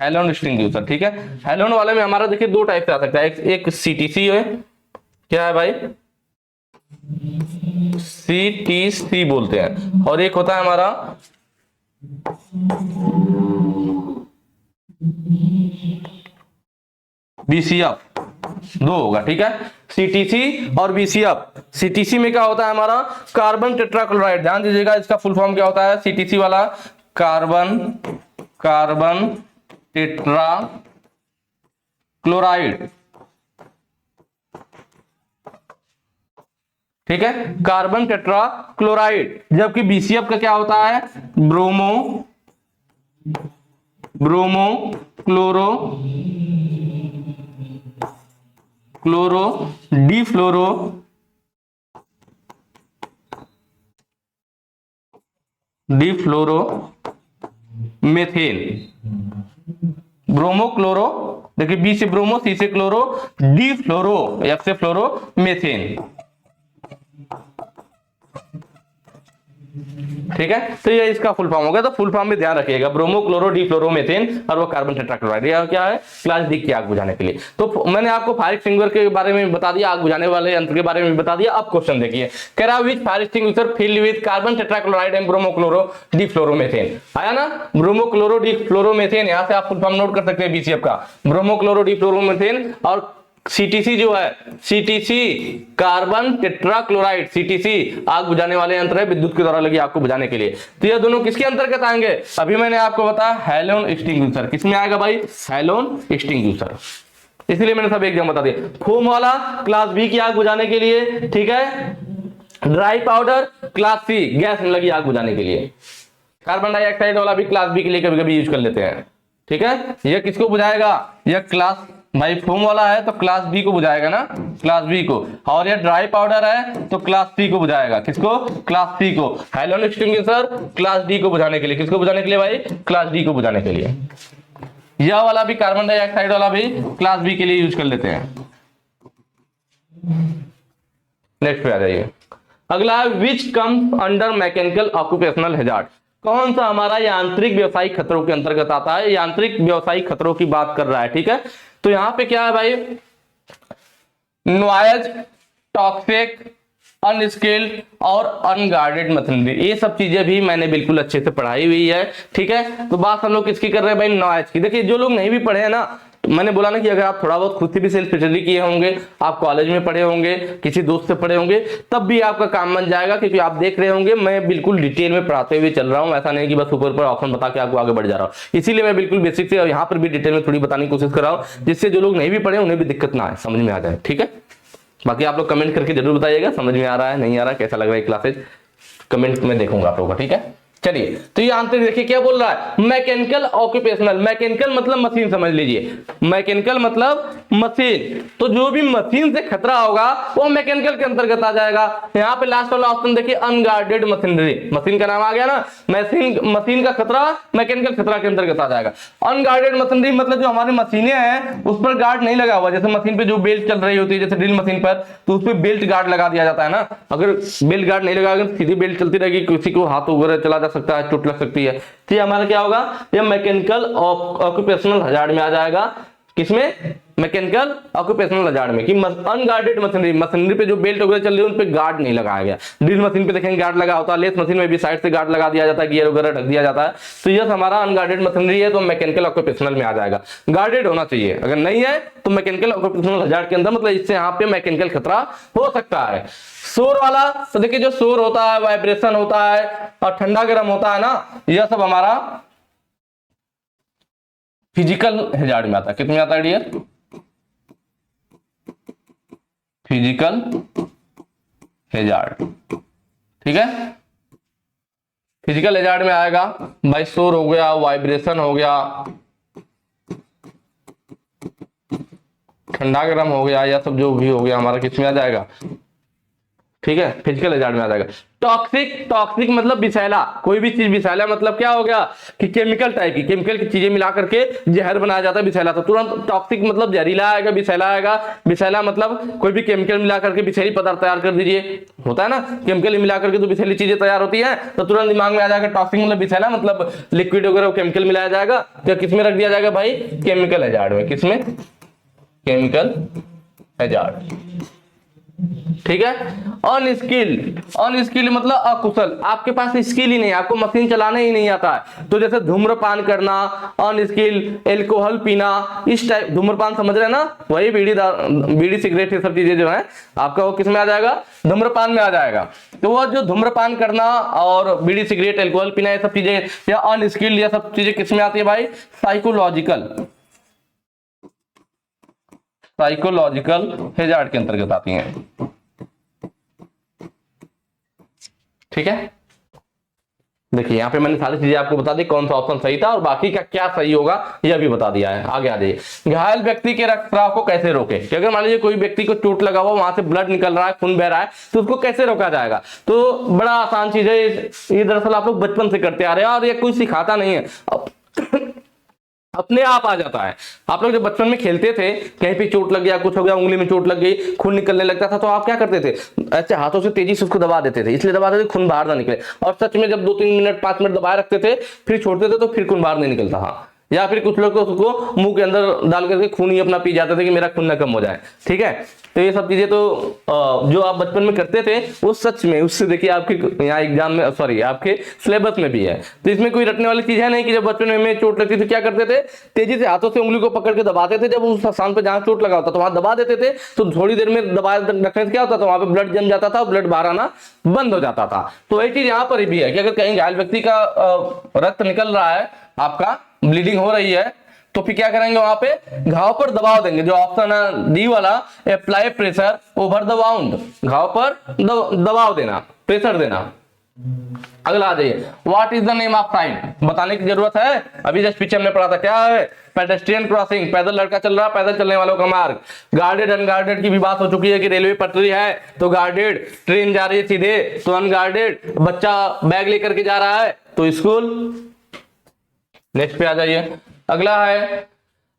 हैलोन एक्सटिंग्विशर, ठीक है। हैलोन वाले में हमारा देखिए दो टाइप से आ सकता है, एक CTC है, क्या है भाई? CTC बोलते हैं, और एक होता है हमारा BCF। दो होगा, ठीक है, CTC और BCF। CTC में क्या होता है हमारा? Carbon tetrachloride. ध्यान दीजिएगा, इसका फुल फॉर्म क्या होता है CTC वाला? कार्बन टेट्रा क्लोराइड, ठीक है, कार्बन टेट्रा क्लोराइड। जबकि BCF का क्या होता है? Bromo chloro difluoro methane. Bromo chloro, देखिए B से ब्रोमो, C से क्लोरो, डी फ्लोरो, F से फ्लोरो मेथेन, ठीक है। तो ये इसका फुल फॉर्म हो गया। तो फुल फॉर्म में ध्यान रखिएगा, bromo chloro di fluoro methane, और वो कार्बन टेट्राक्लोराइड। यह क्या है? क्लास डी की आग बुझाने के लिए। तो मैंने आपको फायर एक्सटिंग्विशर के बारे में बता दिया, आग बुझाने वाले यंत्र के बारे में बता दिया। अब क्वेश्चन देखिए, कह रहा which fire extinguisher filled with carbon tetrachloride and bromo chloro di fluoro methane. आया ना? Bromo chloro di fluoro methane, यहां से आप फुल फॉर्म नोट कर सकते हैं BCF का, bromo chloro di fluoro methane. और CTC जो है, CTC कार्बन टेट्राक्लोराइड, CTC आग बुझाने वाले यंत्र है, विद्युत के द्वारा लगी आग को बुझाने के लिए। तो ये दोनों किसके अंतर्गत आएंगे? अभी मैंने आपको बताया हैलोन एक्सटिंग्विशर। किसमें आएगा भाई? Halon extinguisher. इसलिए मैंने सब एकदम बता दिया। फोम वाला क्लास B की आग बुझाने के लिए, ठीक है। Dry powder class C gas में लगी आग बुझाने के लिए। कार्बन डाइऑक्साइड वाला भी क्लास B के लिए कभी कभी यूज कर लेते हैं, ठीक है। ये किसको बुझाएगा? यह क्लास, भाई फोम वाला है तो क्लास B को बुझाएगा ना, क्लास B को। और ये ड्राई पाउडर है तो क्लास C को बुझाएगा। किसको? क्लास C को। हैलोन एक्सटिंग्विशर क्लास D को बुझाने के लिए। किसको बुझाने के लिए भाई? क्लास D को बुझाने के लिए। यह वाला भी कार्बन डाइऑक्साइड वाला भी क्लास B के लिए यूज कर लेते हैं। नेक्स्ट पे आ जाइए। अगला है which comes under mechanical occupational hazard. कौन सा हमारा यांत्रिक व्यवसायिक खतरों के अंतर्गत आता है? यांत्रिक व्यवसायिक खतरों की बात कर रहा है, ठीक है। तो यहां पे क्या है भाई? नॉइज, टॉक्सिक, अनस्किल्ड और अनगार्डेड मशीनरी, ये सब चीजें भी मैंने बिल्कुल अच्छे से पढ़ाई हुई है, ठीक है। तो बात हम लोग किसकी कर रहे हैं भाई? नॉइज की। देखिए जो लोग नहीं भी पढ़े हैं ना, तो मैंने बोला ना कि अगर आप थोड़ा बहुत खुद से भी सेल्फ स्टडी किए होंगे, आप कॉलेज में पढ़े होंगे, किसी दोस्त से पढ़े होंगे, तब भी आपका काम बन जाएगा। क्योंकि आप देख रहे होंगे मैं बिल्कुल डिटेल में पढ़ाते हुए चल रहा हूं, ऐसा नहीं कि बस ऊपर ऊपर ऑप्शन बता के आपको आगे बढ़ जा रहा हूं। इसीलिए मैं बिल्कुल बेसिक से और यहाँ पर भी डिटेल में थोड़ी बताने की कोशिश कर रहा हूँ, जिससे जो लोग नहीं भी पढ़े उन्हें भी दिक्कत ना आए, समझ में आ जाए, ठीक है। बाकी आप लोग कमेंट करके जरूर बताइएगा समझ में आ रहा है, नहीं आ रहा है, कैसा लग रहा है क्लासेज, कमेंट में देखूंगा आप लोगों का, ठीक है। चलिए, तो ये आंसर देखिए क्या बोल रहा है, मैकेनिकल ऑक्यूपेशनल। मैकेनिकल मतलब मशीन, समझ लीजिए, मैकेनिकल मतलब मशीन। तो जो भी मशीन से खतरा होगा वो मैकेनिकल के अंतर्गत आ जाएगा। यहाँ पे लास्ट वाला ऑप्शन देखिए, अनगार्डेड मशीनरी, मशीन का नाम आ गया ना, मशीन का खतरा मैकेनिकल खतरा के अंतर्गत आ जाएगा। अनगार्डेड मशीनरी मतलब जो हमारी मशीनें हैं उस पर गार्ड नहीं लगा हुआ, जैसे मशीन पे जो बेल्ट चल रही होती है, जैसे ड्रिल मशीन पर, तो उस पर बेल्ट गार्ड लगा दिया जाता है ना। अगर बेल्ट गार्ड नहीं लगाएंगे तो सीधी बेल्ट चलती रहेगी, किसी को हाथ वगैरह चला जा सकता है, चोट लग सकती है। तो ये हमारा क्या होगा, ये मैकेनिकल ऑक्यूपेशनल हजार्ड में आ जाएगा। किसमें, मैकेनिकल ऑक्यूपेशनल हजार्ड में, कि अनगार्डेड मशीनरी, मशीनरी पे जो बेल्ट वगैरह चल रही है उन पे गार्ड नहीं लगाया गया। ड्रिल मशीन पे देखेंगे गार्ड लगा होता है, लेथ मशीन में भी साइड से गार्ड लगा दिया जाता है, गियर वगैरह ढक दिया जाता है। तो ये हमारा अनगार्डेड मशीनरी है, तो मैकेनिकल ऑक्यूपेशनल में आ जाएगा। गार्डेड होना चाहिए, अगर नहीं है तो मैकेनिकल ऑक्यूपेशनल हजार्ड के अंदर, मतलब इससे यहाँ पे मैकेनिकल खतरा हो सकता है। शोर वाला, तो देखिए जो शोर होता है, वाइब्रेशन होता है और ठंडा गर्म होता है ना, यह सब हमारा फिजिकल हैजार्ड में आता है। कितने में आता है डियर, फिजिकल हैजार्ड, ठीक है, फिजिकल हैजार्ड में आएगा भाई। शोर हो गया, वाइब्रेशन हो गया, ठंडा गर्म हो गया, या सब जो भी हो गया हमारा किसमें आ जाएगा, ठीक है, फिजिकल हैजार्ड में आ जाएगा। टॉक्सिक, टॉक्सिक मतलब विषैला, कोई भी चीज विषैला मतलब क्या हो गया कि केमिकल टाइप की, केमिकल की चीजें मिला करके जहर बनाया जाता है विषैला, तो तुरंत टॉक्सिक मतलब जहरीला आएगा, विषैला आएगा। विषैला मतलब कोई भी केमिकल मिला करके विषैली पदार्थ तैयार कर दीजिए, होता है ना, केमिकल मिला करके तो विषैली चीजें तैयार होती है, तो तुरंत दिमाग में आ जाएगा टॉक्सिक मतलब विषैला, मतलब लिक्विड वगैरह केमिकल मिलाया जाएगा, तो किसमें रख दिया जाएगा भाई, केमिकल हैजार्ड में। किसमें, केमिकल हैजार्ड, ठीक है। अनस्किल्ड, अनस्किल्ड मतलब अकुशल, आपके पास स्किल ही नहीं, आपको मशीन चलाने ही नहीं आता है, तो जैसे धूम्रपान करना, अनस्किल्ड, एल्कोहल पीना, इस टाइप, धूम्रपान समझ रहे हैं ना, वही बीड़ी सिगरेट, ये सब चीजें जो है आपका वो किसमें आ जाएगा, धूम्रपान में आ जाएगा। तो वो जो धूम्रपान करना और बीड़ी सिगरेट एल्कोहल पीना, ये सब चीजें या अनस्किल्ड, ये सब चीजें किसमें आती है भाई, साइकोलॉजिकल, साइकोलॉजिकल हैजार्ड के अंतर्गत आती हैं, ठीक है। देखिए यहाँ पे मैंने सारी चीजें आपको बता दी, कौन सा ऑप्शन सही था और बाकी का क्या सही होगा यह भी बता दिया है। आगे आ जाइए, घायल व्यक्ति के रक्तस्राव को कैसे रोके, कि अगर मान लीजिए कोई व्यक्ति को चोट लगा हुआ, वहां से ब्लड निकल रहा है, खून बह रहा है, तो उसको कैसे रोका जाएगा। तो बड़ा आसान चीज है, ये दरअसल आप लोग बचपन से करते आ रहे हैं और ये कोई सिखाता नहीं है, अपने आप आ जाता है। आप लोग जब बचपन में खेलते थे, कहीं पे चोट लग गया, कुछ हो गया, उंगली में चोट लग गई, खून निकलने लगता था, तो आप क्या करते थे, ऐसे हाथों से तेजी से उसको दबा देते थे, इसलिए दबा देते खून बाहर ना निकले। और सच में जब 2-3 मिनट 5 मिनट दबाए रखते थे, फिर छोड़ते थे, तो फिर खून बाहर नहीं निकलता था। या फिर कुछ लोग तो उसको मुंह के अंदर डाल करके खून ही अपना पी जाते थे कि मेरा खून ना कम हो जाए, ठीक है। तो ये सब चीजें तो जो आप बचपन में करते थे वो सच में, उससे देखिए आपके यहाँ एग्जाम में, सॉरी आपके सिलेबस में भी है, तो इसमें कोई रटने वाली चीज है नहीं। कि जब बचपन में चोट लगती थी क्या करते थे, तेजी से हाथों से उंगली को पकड़ के दबाते थे, जब उस स्थान पर जहां चोट लगा होता तो वहां दबा देते थे, तो थोड़ी देर में दबा रखने से क्या होता था, वहां पे ब्लड जम जाता था, ब्लड बाहर आना बंद हो जाता था। तो वही चीज यहाँ पर भी है कि अगर कहीं घायल व्यक्ति का रक्त निकल रहा है, आपका ब्लीडिंग हो रही है, तो फिर क्या करेंगे, वहां पे घाव पर दबाव देंगे, जो ऑप्शन है डी वाला, apply pressure over the wound, घाव पर दबाव देना, प्रेशर देना। अगला आ जाइए, what is the name of sine, बताने की जरूरत है, अभी जस्ट पीछे हमने पढ़ा था, क्या है, पेडेस्ट्रियन क्रॉसिंग, पैदल लड़का चल रहा है, पैदल चलने वालों का मार्ग। गार्डेड अनगार्डेड की भी बात हो चुकी है कि रेलवे पटरी है तो गार्डेड, ट्रेन जा रही है सीधे तो अनगार्डेड, बच्चा बैग लेकर के जा रहा है तो स्कूल। नेक्स्ट पे आ जाइए, अगला है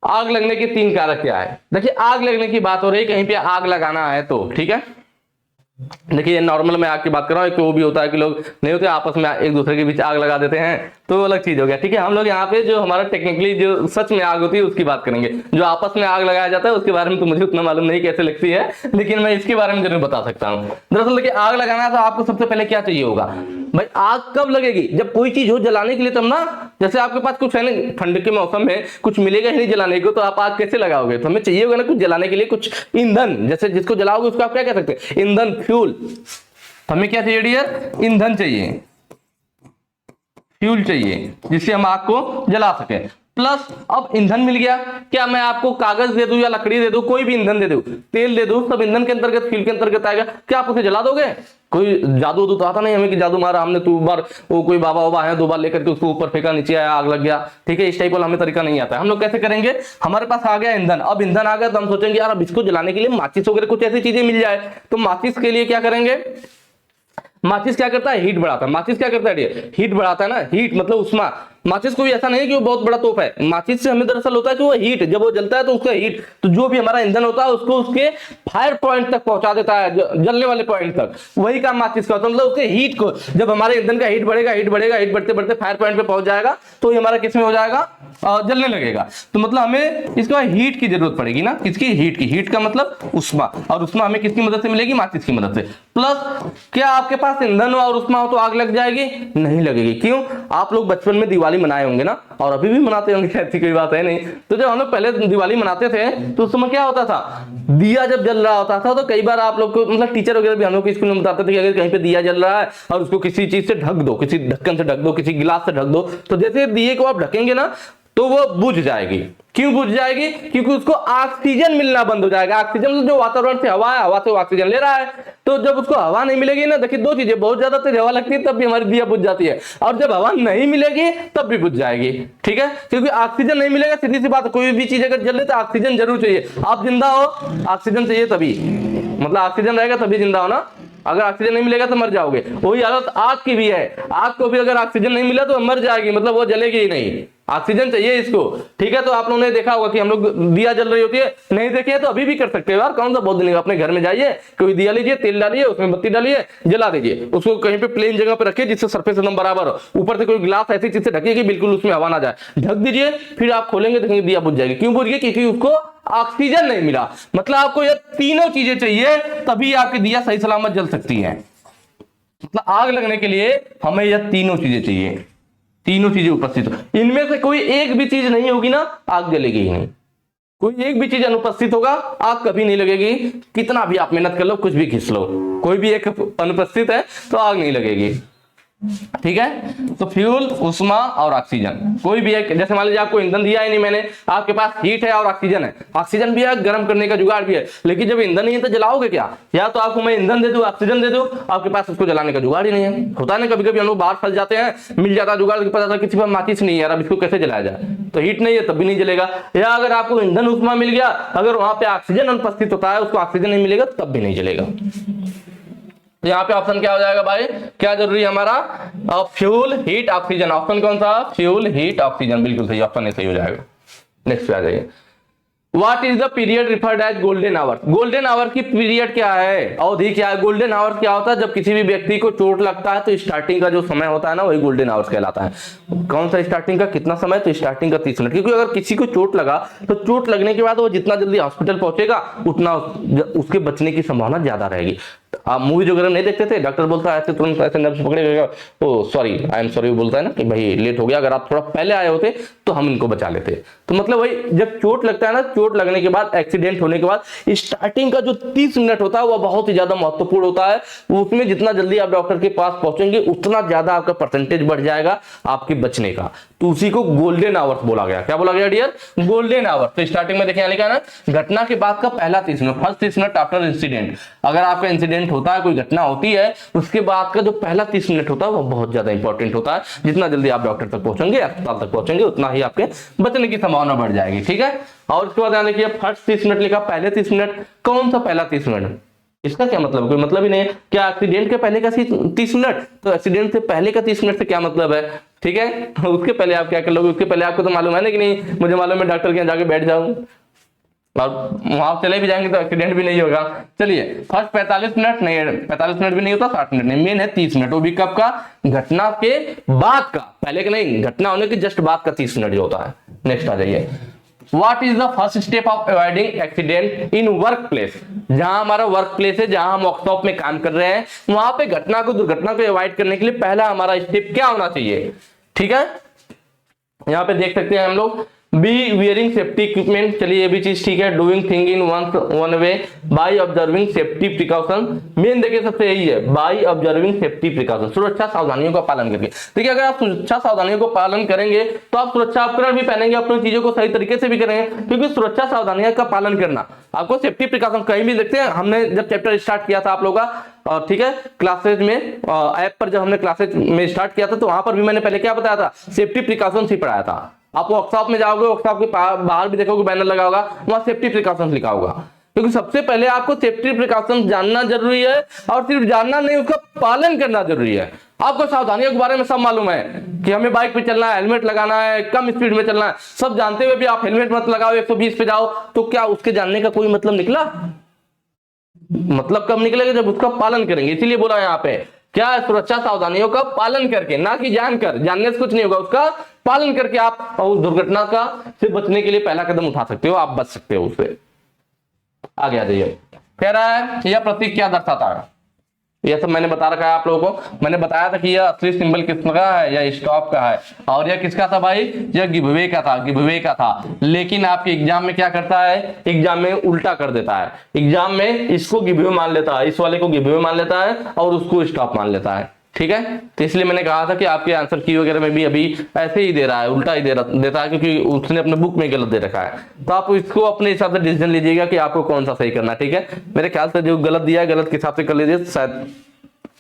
आग लगने के 3 कारक क्या है। देखिए आग लगने की बात हो रही है, कहीं पे आग लगाना है तो, ठीक है। देखिए नॉर्मल में आग की बात कर रहा हूँ, वो भी होता है कि लोग नहीं होते आपस में एक दूसरे के बीच आग लगा देते हैं, तो वो अलग चीज हो गया, ठीक है। हम लोग यहाँ पे जो हमारा टेक्निकली जो सच में आग होती है उसकी बात करेंगे। जो आपस में आग लगाया जाता है उसके बारे में तो मुझे उतना मालूम नहीं कैसे लगती है, लेकिन मैं इसके बारे में जरूर बता सकता हूँ। दरअसल देखिए आग लगाना है तो आपको सबसे पहले क्या चाहिए होगा भाई, आग कब लगेगी, जब कोई चीज हो जलाने के लिए तब ना। जैसे आपके पास कुछ है ना, ठंड के मौसम में कुछ मिलेगा ही नहीं जलाने को, तो आप आग कैसे लगाओगे, तो हमें चाहिए होगा ना कुछ जलाने के लिए, कुछ ईंधन, जैसे जिसको जलाओगे उसको आप क्या कह सकते हैं, ईंधन, फ्यूल। हमें क्या चाहिए डियर, ईंधन चाहिए, फ्यूल चाहिए, जिससे हम आग को जला सके। प्लस अब ईंधन मिल गया। क्या मैं आपको कागज दे दूं या लकड़ी दे दूं, कोई भी ईंधन दे दूं, तेल दे दूं, सब ईंधन के अंतर्गत, फ्यूल के अंतर्गत आएगा। क्या आप उसे जला दोगे? कोई जादू तो आता नहीं हमें कि जादू मारा हमने, तो बार वो कोई बाबा वाबा है 2 बार लेकर के उसको ऊपर फेंका, नीचे आया, आग लग गया। ठीक है, इस टाइप वाला हमें तरीका नहीं आता है। हम लोग कैसे करेंगे? हमारे पास आ गया ईंधन, अब ईंधन आ गया तो हम सोचेंगे यार अब इसको जलाने के लिए माचिस वगैरह कुछ ऐसी चीजें मिल जाए। तो माचिस के लिए क्या करेंगे? माचिस क्या करता है? हीट बढ़ाता है। माचिस क्या करता है? हीट बढ़ाता है ना, हीट मतलब उष्मा। माचिस को भी ऐसा नहीं कि वो बहुत बड़ा तोप है, माचिस से हमें दरअसल होता है कि वो हीट, जब वो जलता है तो उसका हीट, तो जो भी हमारा ईंधन होता है उसको उसके फायर पॉइंट तक पहुंचा देता है, जलने वाले पॉइंट तक। वही काम माचिस का होता है, मतलब उसके हीट को, जब हमारे ईंधन का हीट बढ़ेगा, हीट बढ़ेगा, हीट बढ़ते बढ़ते फायर पॉइंट पे पहुंच जाएगा तो ये हमारा किस में हो जाएगा? जलने लगेगा। तो मतलब हमें इसका हीट की जरूरत पड़ेगी ना, किसकी? हीट की। हीट का मतलब उष्मा, और उष्मा हमें किसकी मदद से मिलेगी? माचिस की मदद से। प्लस क्या आपके पास ईंधन और उष्मा हो तो आग लग जाएगी? नहीं लगेगी। क्यों? आप लोग बचपन में दिवाली मनाए होंगे ना, और अभी भी मनाते होंगे, ऐसी कोई बात है नहीं। तो जब हम लोग पहले दिवाली मनाते थे तो उस समय क्या होता था? दिया जब जल रहा होता था तो कई बार आप लोग को, मतलब टीचर वगैरह भी हम लोग के स्कूल में बताते थे कि अगर कहीं पे दिया जल रहा है और उसको किसी चीज से ढक दो, किसी ढक्कन से ढक दो, किसी गिलास से ढक दो, तो जैसे दिए को आप ढकेंगे ना तो वो बुझ जाएगी। क्यों बुझ जाएगी? क्योंकि उसको ऑक्सीजन मिलना बंद हो जाएगा। ऑक्सीजन जो वातावरण से हवा है, हवा से ऑक्सीजन ले रहा है, तो जब उसको हवा नहीं मिलेगी ना, देखिए 2 चीजें, बहुत ज्यादा तेज हवा लगती है तब भी हमारी दिया बुझ जाती है, और जब हवा नहीं मिलेगी तब भी बुझ जाएगी। ठीक है, क्योंकि ऑक्सीजन नहीं मिलेगा, सीधी सी बात है, कोई भी चीज अगर जल रही तो ऑक्सीजन जरूर चाहिए। आप जिंदा हो, ऑक्सीजन चाहिए तभी, मतलब ऑक्सीजन रहेगा तभी जिंदा हो ना, अगर ऑक्सीजन नहीं मिलेगा तो मर जाओगे। वही हालत आग की भी है, आग को भी अगर ऑक्सीजन नहीं मिला तो मर जाएगी, मतलब वो जलेगी ही नहीं, ऑक्सीजन चाहिए इसको। ठीक है, तो आप लोगों ने देखा होगा कि हम लोग दिया जल रही होती है, नहीं देखे तो अभी भी कर सकते हो यार, कौन सा बहुत दिन, अपने घर में जाइए, कोई दिया लीजिए, तेल डालिए, उसमें बत्ती डालिए, जला दीजिए, उसको कहीं पे प्लेन जगह पे रखिए जिससे सरफेस एकदम बराबर हो, ऊपर से कोई गिलास ऐसी चीज से ढकिए कि बिल्कुल उसमें हवा ना जाए, ढक दीजिए, फिर आप खोलेंगे देखेंगे दिया बुझ जाएगी। क्यों बुझ गई? क्योंकि उसको ऑक्सीजन नहीं मिला। मतलब आपको ये तीनों चीजें चाहिए तभी आपकी दिया सही सलामत जल सकती है। मतलब आग लगने के लिए हमें यह तीनों चीजें चाहिए, तीनों चीजें उपस्थित हो। इनमें से कोई एक भी चीज नहीं होगी ना, आग जलेगी ही नहीं। कोई एक भी चीज अनुपस्थित होगा, आग कभी नहीं लगेगी। कितना भी आप मेहनत कर लो, कुछ भी खींच लो, कोई भी एक अनुपस्थित है तो आग नहीं लगेगी। ठीक है, तो फ्यूल, उष्मा और ऑक्सीजन, कोई भी एक, जैसे मान लीजिए आपको ईंधन दिया ही नहीं मैंने, आपके पास हीट है और ऑक्सीजन है, ऑक्सीजन भी है, गर्म करने का जुगाड़ भी है, लेकिन जब ईंधन नहीं है तो जलाओगे क्या? या तो आपको मैं ईंधन दे दूं, ऑक्सीजन दे दूं, आपके पास उसको जलाने का जुगाड़ ही नहीं है। होता है ना, कभी कभी हम लोग बाहर फंस जाते हैं, मिल जाता है जुगाड़, पता चला किसी पर माचिस नहीं है यार, अब इसको कैसे जलाया जाए, तो हीट नहीं है तब भी नहीं जलेगा। या अगर आपको ईंधन उष्मा मिल गया, अगर वहां पे ऑक्सीजन अनुपस्थित होता है, उसको ऑक्सीजन नहीं मिलेगा तब भी नहीं जलेगा। तो यहाँ पे ऑप्शन क्या हो जाएगा भाई? क्या जरूरी है हमारा? Fuel, heat, oxygen. ऑप्शन कौन सा? फ्यूल, हीट, ऑक्सीजन, बिल्कुल सही, ऑप्शन ए सही हो जाएगा। नेक्स्ट पे आ जाइए। What is the period referred as golden hour? Golden hour की पीरियड क्या है, अवधि क्या है? गोल्डन आवर क्या होता है? जब किसी भी व्यक्ति को चोट लगता है तो स्टार्टिंग का जो समय होता है ना, वही गोल्डन आवर्स कहलाता है। कौन सा स्टार्टिंग का कितना समय? तो स्टार्टिंग का 30 मिनट, क्योंकि अगर किसी को चोट लगा तो चोट लगने के बाद वो जितना जल्दी हॉस्पिटल पहुंचेगा उतना उसके बचने की संभावना ज्यादा रहेगी। आप मूवी वगैरह नहीं देखते थे, डॉक्टर बोलता है ऐसे तुरंत ऐसे नब्ज पकड़ेगा, ओ सॉरी, आई एम सॉरी, बोलता है ना कि भाई लेट हो गया, अगर आप थोड़ा पहले आए होते तो हम इनको बचा लेते। तो मतलब वही, जब चोट लगता है ना, चोट लगने के बाद, एक्सीडेंट होने के बाद स्टार्टिंग का जो 30 मिनट होता है वो बहुत ही ज्यादा महत्वपूर्ण होता है। उसमें जितना जल्दी आप डॉक्टर के पास पहुंचेंगे उतना ज्यादा आपका परसेंटेज बढ़ जाएगा आपके बचने का। तो उसी को गोल्डन आवर्स बोला गया। क्या बोला गया डियर? Golden hour. तो स्टार्टिंग में देखिए लिखा है ना, घटना के बाद का पहला 30 minute, first 30 minute after incident. अगर आपका इंसिडेंट होता है, कोई घटना होती है, उसके बाद का जो पहला 30 मिनट होता है वो बहुत ज्यादा इंपॉर्टेंट होता है। जितना जल्दी आप डॉक्टर तक पहुंचेंगे, अस्पताल तक पहुंचेंगे, उतना ही आपके बचने की संभावना बढ़ जाएगी। ठीक है, और उसके बाद देखिए फर्स्ट 30 मिनट लिखा, पहले 30 मिनट। कौन सा पहला 30 मिनट? इसका क्या मतलब? कोई मतलब ही नहीं है। क्या एक्सीडेंट के पहले का 30 मिनट? तो एक्सीडेंट से पहले का 30 मिनट से क्या मतलब है? ठीक है, तो उसके पहले आप क्या कर लोगे? उसके पहले आपको तो मालूम है ना कि नहीं, मुझे मालूम है डॉक्टर के यहाँ जाके बैठ जाऊं और वहां चले भी जाएंगे तो एक्सीडेंट भी नहीं होगा। चलिए, फर्स्ट 45 मिनट नहीं, 45 मिनट भी नहीं होता, 60 मिनट नहीं, मेन है 30 मिनट, वो भी कब का? घटना के बाद का, पहले के नहीं, घटना होने के जस्ट बाद का 30 मिनट जो होता है। नेक्स्ट आ जाइए। What is the first step of avoiding accident in workplace? जहां हमारा वर्क प्लेस है, जहां हम वर्कशॉप में काम कर रहे हैं, वहां पे घटना को, दुर्घटना को अवॉइड करने के लिए पहला हमारा स्टेप क्या होना चाहिए? ठीक है, यहां पे देख सकते हैं हम लोग बी वियरिंग सेफ्टी इक्विपमेंट, चलिए ये भी चीज ठीक है। Doing thing in one way by observing safety precaution, main देखिए सबसे यही है, बाय ऑब्जर्विंग सेफ्टी प्रिकॉशन, सुरक्षा सावधानियों का पालन करके। देखिए अगर आप सुरक्षा सावधानियों को पालन करेंगे तो आप सुरक्षा उपकरण भी पहनेंगे, अपनी चीजों को सही तरीके से भी करेंगे, क्योंकि सुरक्षा सावधानियों का पालन करना आपको सेफ्टी प्रिकॉशन कहीं भी देखते हैं। हमने जब चैप्टर स्टार्ट किया था आप लोगों का, ठीक है, क्लासेज में ऐप पर जब हमने क्लासेज में स्टार्ट किया था तो वहां पर भी मैंने पहले क्या बताया था, सेफ्टी प्रिकॉशन ही पढ़ाया था। आप वर्कशॉप में जाओगे, वर्कशॉप के बाहर भी देखोगे बैनर लगा होगा, वहां सेफ्टी प्रिकॉशन लिखा होगा, क्योंकि सबसे पहले आपको सेफ्टी प्रिकॉशन जानना जरूरी है, और सिर्फ जानना नहीं उसका पालन करना जरूरी है। आपको सावधानियों के बारे में सब मालूम है कि हमें बाइक पे चलना है, हेलमेट लगाना है, कम स्पीड में चलना है, सब जानते हुए भी आप हेलमेट मत लगाओ, 120 पे जाओ, तो क्या उसके जानने का कोई मतलब निकला? मतलब कब निकलेगा? जब उसका पालन करेंगे। इसीलिए बोला यहाँ पे क्या है, सुरक्षा सावधानियों का पालन करके, ना कि जानकर। जानने से कुछ नहीं होगा, उसका पालन करके आप उस दुर्घटना का से बचने के लिए पहला कदम उठा सकते हो, आप बच सकते हो उससे। आगे आ जाइए, कह रहा है यह प्रतीक क्या दर्शाता है? यह सब मैंने बता रखा है आप लोगों को। मैंने बताया था कि यह असली सिंबल किसका है, यह स्टॉप का है, और यह किसका था भाई, यह गिवअवे का था, गिवअवे का था। लेकिन आपके एग्जाम में क्या करता है, एग्जाम में उल्टा कर देता है। एग्जाम में इसको गिवअवे मान लेता है, इस वाले को गिवअवे मान लेता है, और उसको स्टॉप मान लेता है। ठीक है, तो इसलिए मैंने कहा था कि आपके आंसर की वगैरह में भी अभी ऐसे ही दे रहा है, उल्टा ही देता है, क्योंकि उसने अपने बुक में गलत दे रखा है। तो आप इसको अपने हिसाब से डिसीजन लीजिएगा कि आपको कौन सा सही करना है। ठीक है, मेरे ख्याल से जो गलत दिया है गलत के हिसाब से कर लीजिए, शायद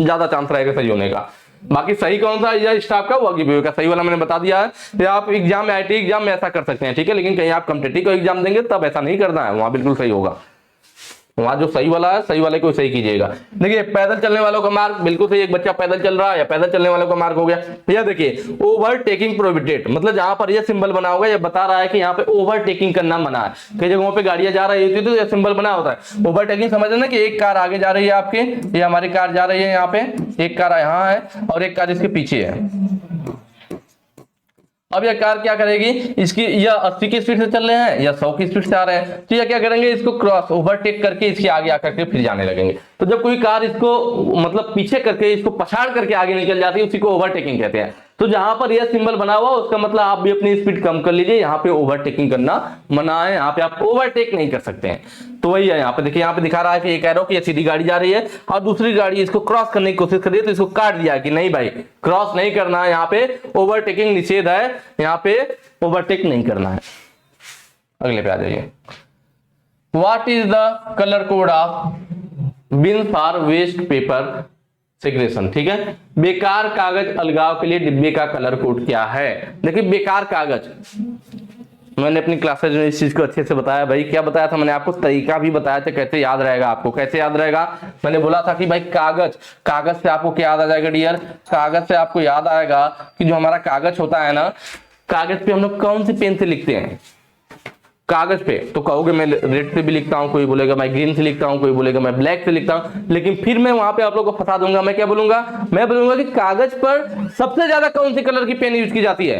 ज्यादा चांस रहेगा सही होने का। बाकी सही कौन सा, या स्टाफ का, वो गिवअवे का। सही वाला मैंने बता दिया है। आप एग्जाम में, आईटी एग्जाम में ऐसा कर सकते हैं, ठीक है, लेकिन कहीं आप कॉम्पिटिटिव का एग्जाम देंगे तब ऐसा नहीं करना है, वहां बिल्कुल सही होगा। वहां जो सही वाला है, सही वाले को सही कीजिएगा। देखिए पैदल चलने वालों का मार्क बिल्कुल सही, एक बच्चा पैदल चल रहा है, या पैदल चलने वालों का मार्क हो गया। भैया देखिए ओवरटेकिंग प्रोहिबिटेड, मतलब जहां पर यह सिंबल बना होगा, यह बता रहा है कि यहाँ पे ओवरटेकिंग करना मना है। कई जगहों पे गाड़ियां जा रही होती है तो यह सिंबल बना होता है। ओवरटेकिंग समझ ना, कि एक कार आगे जा रही है आपके, ये हमारी कार जा रही है, यहाँ पे एक कार यहाँ है और एक कार इसके पीछे है। अब यह कार क्या करेगी, इसकी यह 80 की स्पीड से चल रहे हैं या 100 की स्पीड से आ रहे हैं, तो यह क्या करेंगे, इसको क्रॉस ओवरटेक करके इसके आगे आकर के फिर जाने लगेंगे। तो जब कोई कार इसको मतलब पीछे करके, इसको पछाड़ करके आगे निकल जाती है, उसी को ओवरटेकिंग कहते हैं। तो जहां पर यह सिंबल बना हुआ उसका मतलब आप भी अपनी स्पीड कम कर लीजिए, यहाँ पे ओवरटेकिंग करना मना है, यहाँ पे आप ओवरटेक नहीं कर सकते हैं। तो वही है, यहाँ पे देखिए, यहाँ पे दिखा रहा है कि एक एरो की सीधी गाड़ी जा रही है और दूसरी गाड़ी इसको क्रॉस करने की कोशिश कर रही है, तो इसको काट दिया कि नहीं भाई क्रॉस नहीं करना है, यहाँ पे ओवरटेकिंग निषेध है, यहाँ पे ओवरटेक नहीं करना है। अगले पे आ जाइए, what is the colour code of bin for waste paper segregation? ठीक है, बेकार कागज अलगाव के लिए डिब्बे का कलर कोड क्या है? देखिए बेकार कागज, मैंने अपनी क्लासेज में इस चीज को अच्छे से बताया। भाई क्या बताया था मैंने आपको, तरीका भी बताया था कैसे याद रहेगा आपको। कैसे याद रहेगा, मैंने बोला था कि भाई कागज, कागज से आपको क्या याद आ जाएगा डियर, कागज से आपको याद आएगा कि जो हमारा कागज होता है ना, कागज पे हम लोग कौन सी पेन से लिखते हैं? कागज पे तो कहोगे मैं रेड से भी लिखता हूं, कोई बोलेगा मैं ग्रीन से लिखता हूं, कोई बोलेगा मैं ब्लैक से लिखता हूं, लेकिन फिर मैं वहां पे आप लोगों को फंसा दूंगा। मैं क्या बोलूंगा, मैं बोलूंगा कि कागज पर सबसे ज्यादा कौन सी कलर की पेन यूज की जाती है?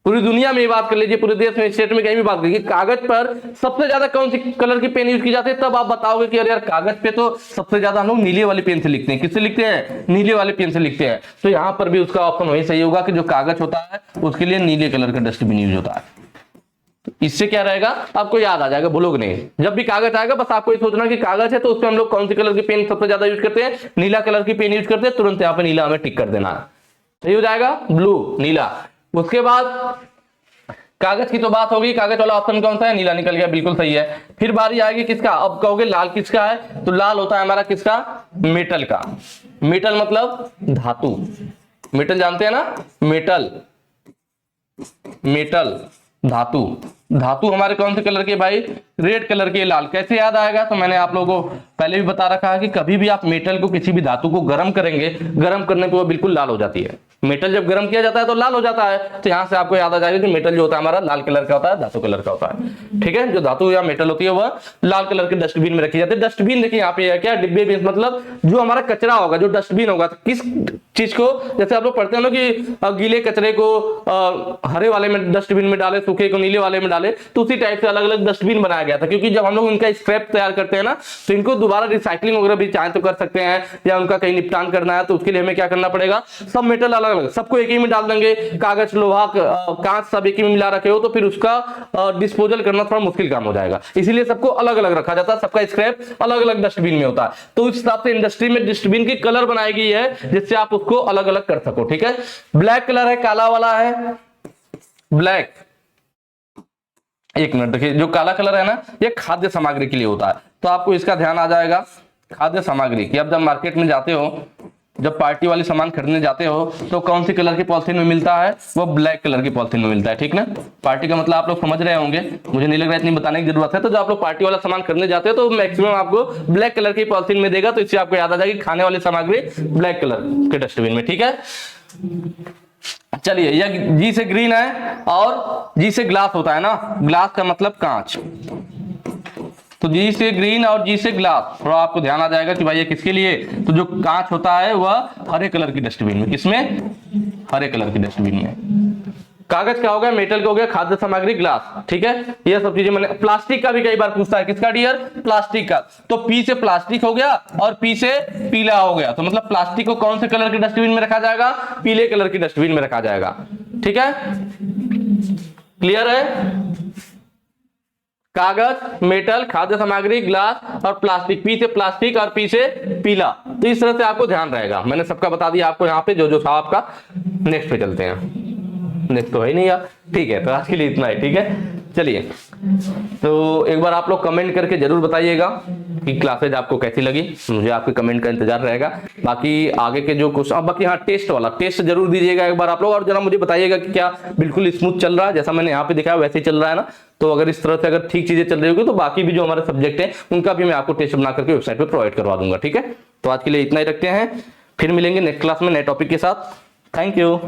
पूरी दुनिया में बात कर लीजिए, पूरे देश में, स्टेट में कहीं भी बात करिए, कागज पर सबसे ज्यादा कौन सी कलर की पेन यूज की जाती है, तब आप बताओगे कि अरे यार कागज पे तो सबसे ज्यादा हम लोग नीले वाली पेन से लिखते हैं। किससे लिखते हैं? नीले वाले पेन से लिखते हैं। तो यहाँ पर भी उसका ऑप्शन वही सही होगा कि जो कागज होता है उसके लिए नीले कलर का डस्टबिन यूज होता है। इससे क्या रहेगा, आपको याद आ जाएगा, भूलोगे नहीं। जब भी कागज आएगा बस आपको ये सोचना कि कागज है तो उस पर हम लोग कौन सी कलर की पेन सबसे ज्यादा यूज करते हैं, नीला कलर की पेन यूज करते हैं, तुरंत यहाँ पे नीला हमें टिक कर देना है, सही हो जाएगा, ब्लू नीला। उसके बाद कागज की तो बात होगी, कागज वाला ऑप्शन कौन सा है, नीला निकल गया, बिल्कुल सही है। फिर बारी आएगी किसका, अब कहोगे लाल किसका है, तो लाल होता है हमारा किसका, मेटल का। मेटल मतलब धातु, मेटल जानते हैं ना, मेटल, मेटल धातु। धातु हमारे कौन से कलर के भाई, रेड कलर के। लाल कैसे याद आएगा, तो मैंने आप लोगों को पहले भी बता रखा है कि कभी भी आप मेटल को, किसी भी धातु को गर्म करेंगे, गर्म करने पे वो बिल्कुल लाल हो जाती है। मेटल जब गर्म किया जाता है तो लाल हो जाता है। तो यहां से आपको याद आ जाएगा कि मेटल जो होता है हमारा लाल कलर का होता है, धातु कलर का होता है। ठीक है, जो धातु या मेटल होती है वह लाल कलर के डस्टबिन में रखी जाती है। डस्टबिन देखिए यहाँ पे क्या, डिब्बे में मतलब जो हमारा कचरा होगा, जो डस्टबिन होगा, किस चीज को, जैसे आप लोग पढ़ते हैं ना कि गीले कचरे को हरे वाले में डस्टबिन में डाले, सूखे को नीले वाले में डाले, तो उसी टाइप से अलग अलग डस्टबिन बनाया गया था। क्योंकि जब हम लोग इनका स्क्रैप तैयार करते हैं ना, तो इनको दोबारा रिसाइकलिंग वगैरह भी चाहे तो कर सकते हैं, या उनका कहीं निपटान करना है तो उसके लिए हमें क्या करना पड़ेगा, सब मेटल अलग अलग सबको एक ही में डाल देंगे, कागज लोहा कांच सब एक ही में मिला रखे हो तो फिर उसका डिस्पोजल करना थोड़ा मुश्किल काम हो जाएगा। इसीलिए सबको अलग अलग रखा जाता है, सबका स्क्रैप अलग अलग डस्टबिन में होता है। तो इस हिसाब से इंडस्ट्री में डस्टबिन की कलर बनाई गई है जिससे आप उसको अलग अलग कर सको। ठीक है, ब्लैक कलर है, काला वाला है ब्लैक। एक मिनट देखिए, जो काला कलर है ना, ये खाद्य सामग्री के लिए होता है, तो आपको इसका ध्यान आ जाएगा खाद्य सामग्री की। अब जब मार्केट में जाते हो, जब पार्टी वाली सामान खरीदने जाते हो, तो कौन सी कलर की पॉलिथीन में मिलता है, वो ब्लैक कलर की पॉलिथीन में मिलता है। ठीक ना, पार्टी का मतलब आप लोग समझ रहे होंगे, मुझे नहीं लग रहा है इतनी बताने की जरूरत है। तो जब आप लोग पार्टी वाला सामान खरीदने जाते हो तो मैक्सिमम आपको ब्लैक कलर की पॉलिथीन में देगा, तो इससे आपको याद आ जाएगी खाने वाली सामग्री ब्लैक कलर के डस्टबिन में। ठीक है, चलिए, यह जी से ग्रीन है और जी से ग्लास होता है ना, ग्लास का मतलब कांच, तो जी से ग्रीन और जी से ग्लास, थोड़ा आपको ध्यान आ जाएगा कि भाई ये किसके लिए, तो जो कांच होता है वह हरे कलर की डस्टबिन में, किसमें, हरे कलर की डस्टबिन में। कागज क्या हो गया, मेटल का हो गया, खाद्य सामग्री ग्लास। ठीक है, ये सब चीजें मैंने, प्लास्टिक का भी कई बार पूछता है, किसका डियर, प्लास्टिक का, तो पी से प्लास्टिक हो गया और पी से पीला हो गया, तो मतलब प्लास्टिक को कौन से कलर के डस्टबिन में रखा जाएगा, पीले कलर की डस्टबिन में रखा जाएगा। ठीक है, क्लियर है, कागज, मेटल, खाद्य सामग्री, ग्लास और प्लास्टिक, पी से प्लास्टिक और पी से पीला, तो इस तरह से आपको ध्यान रहेगा। मैंने सबका बता दिया आपको यहाँ पे, जो जो था आपका। नेक्स्ट पे चलते हैं, नेक्स्ट तो है ही नहीं यार। ठीक है, तो आज के लिए इतना है। ठीक है, चलिए, तो एक बार आप लोग कमेंट करके जरूर बताइएगा कि क्लासेज आपको कैसी लगी, मुझे आपके कमेंट का इंतजार रहेगा। बाकी आगे के जो क्वेश्चन, बाकी हाँ टेस्ट वाला टेस्ट जरूर दीजिएगा एक बार आप लोग, और जरा मुझे बताइएगा कि क्या बिल्कुल स्मूथ चल रहा है, जैसा मैंने यहाँ पे दिखाया वैसे ही चल रहा है ना। तो अगर इस तरह से अगर ठीक चीजें चल रही होगी तो बाकी भी जो हमारे सब्जेक्ट है उनका भी मैं आपको टेस्ट बना करके वेबसाइट पे प्रोवाइड करवा दूंगा। ठीक है, तो आज के लिए इतना ही रखते हैं, फिर मिलेंगे नेक्स्ट क्लास में नए टॉपिक के साथ। Thank you.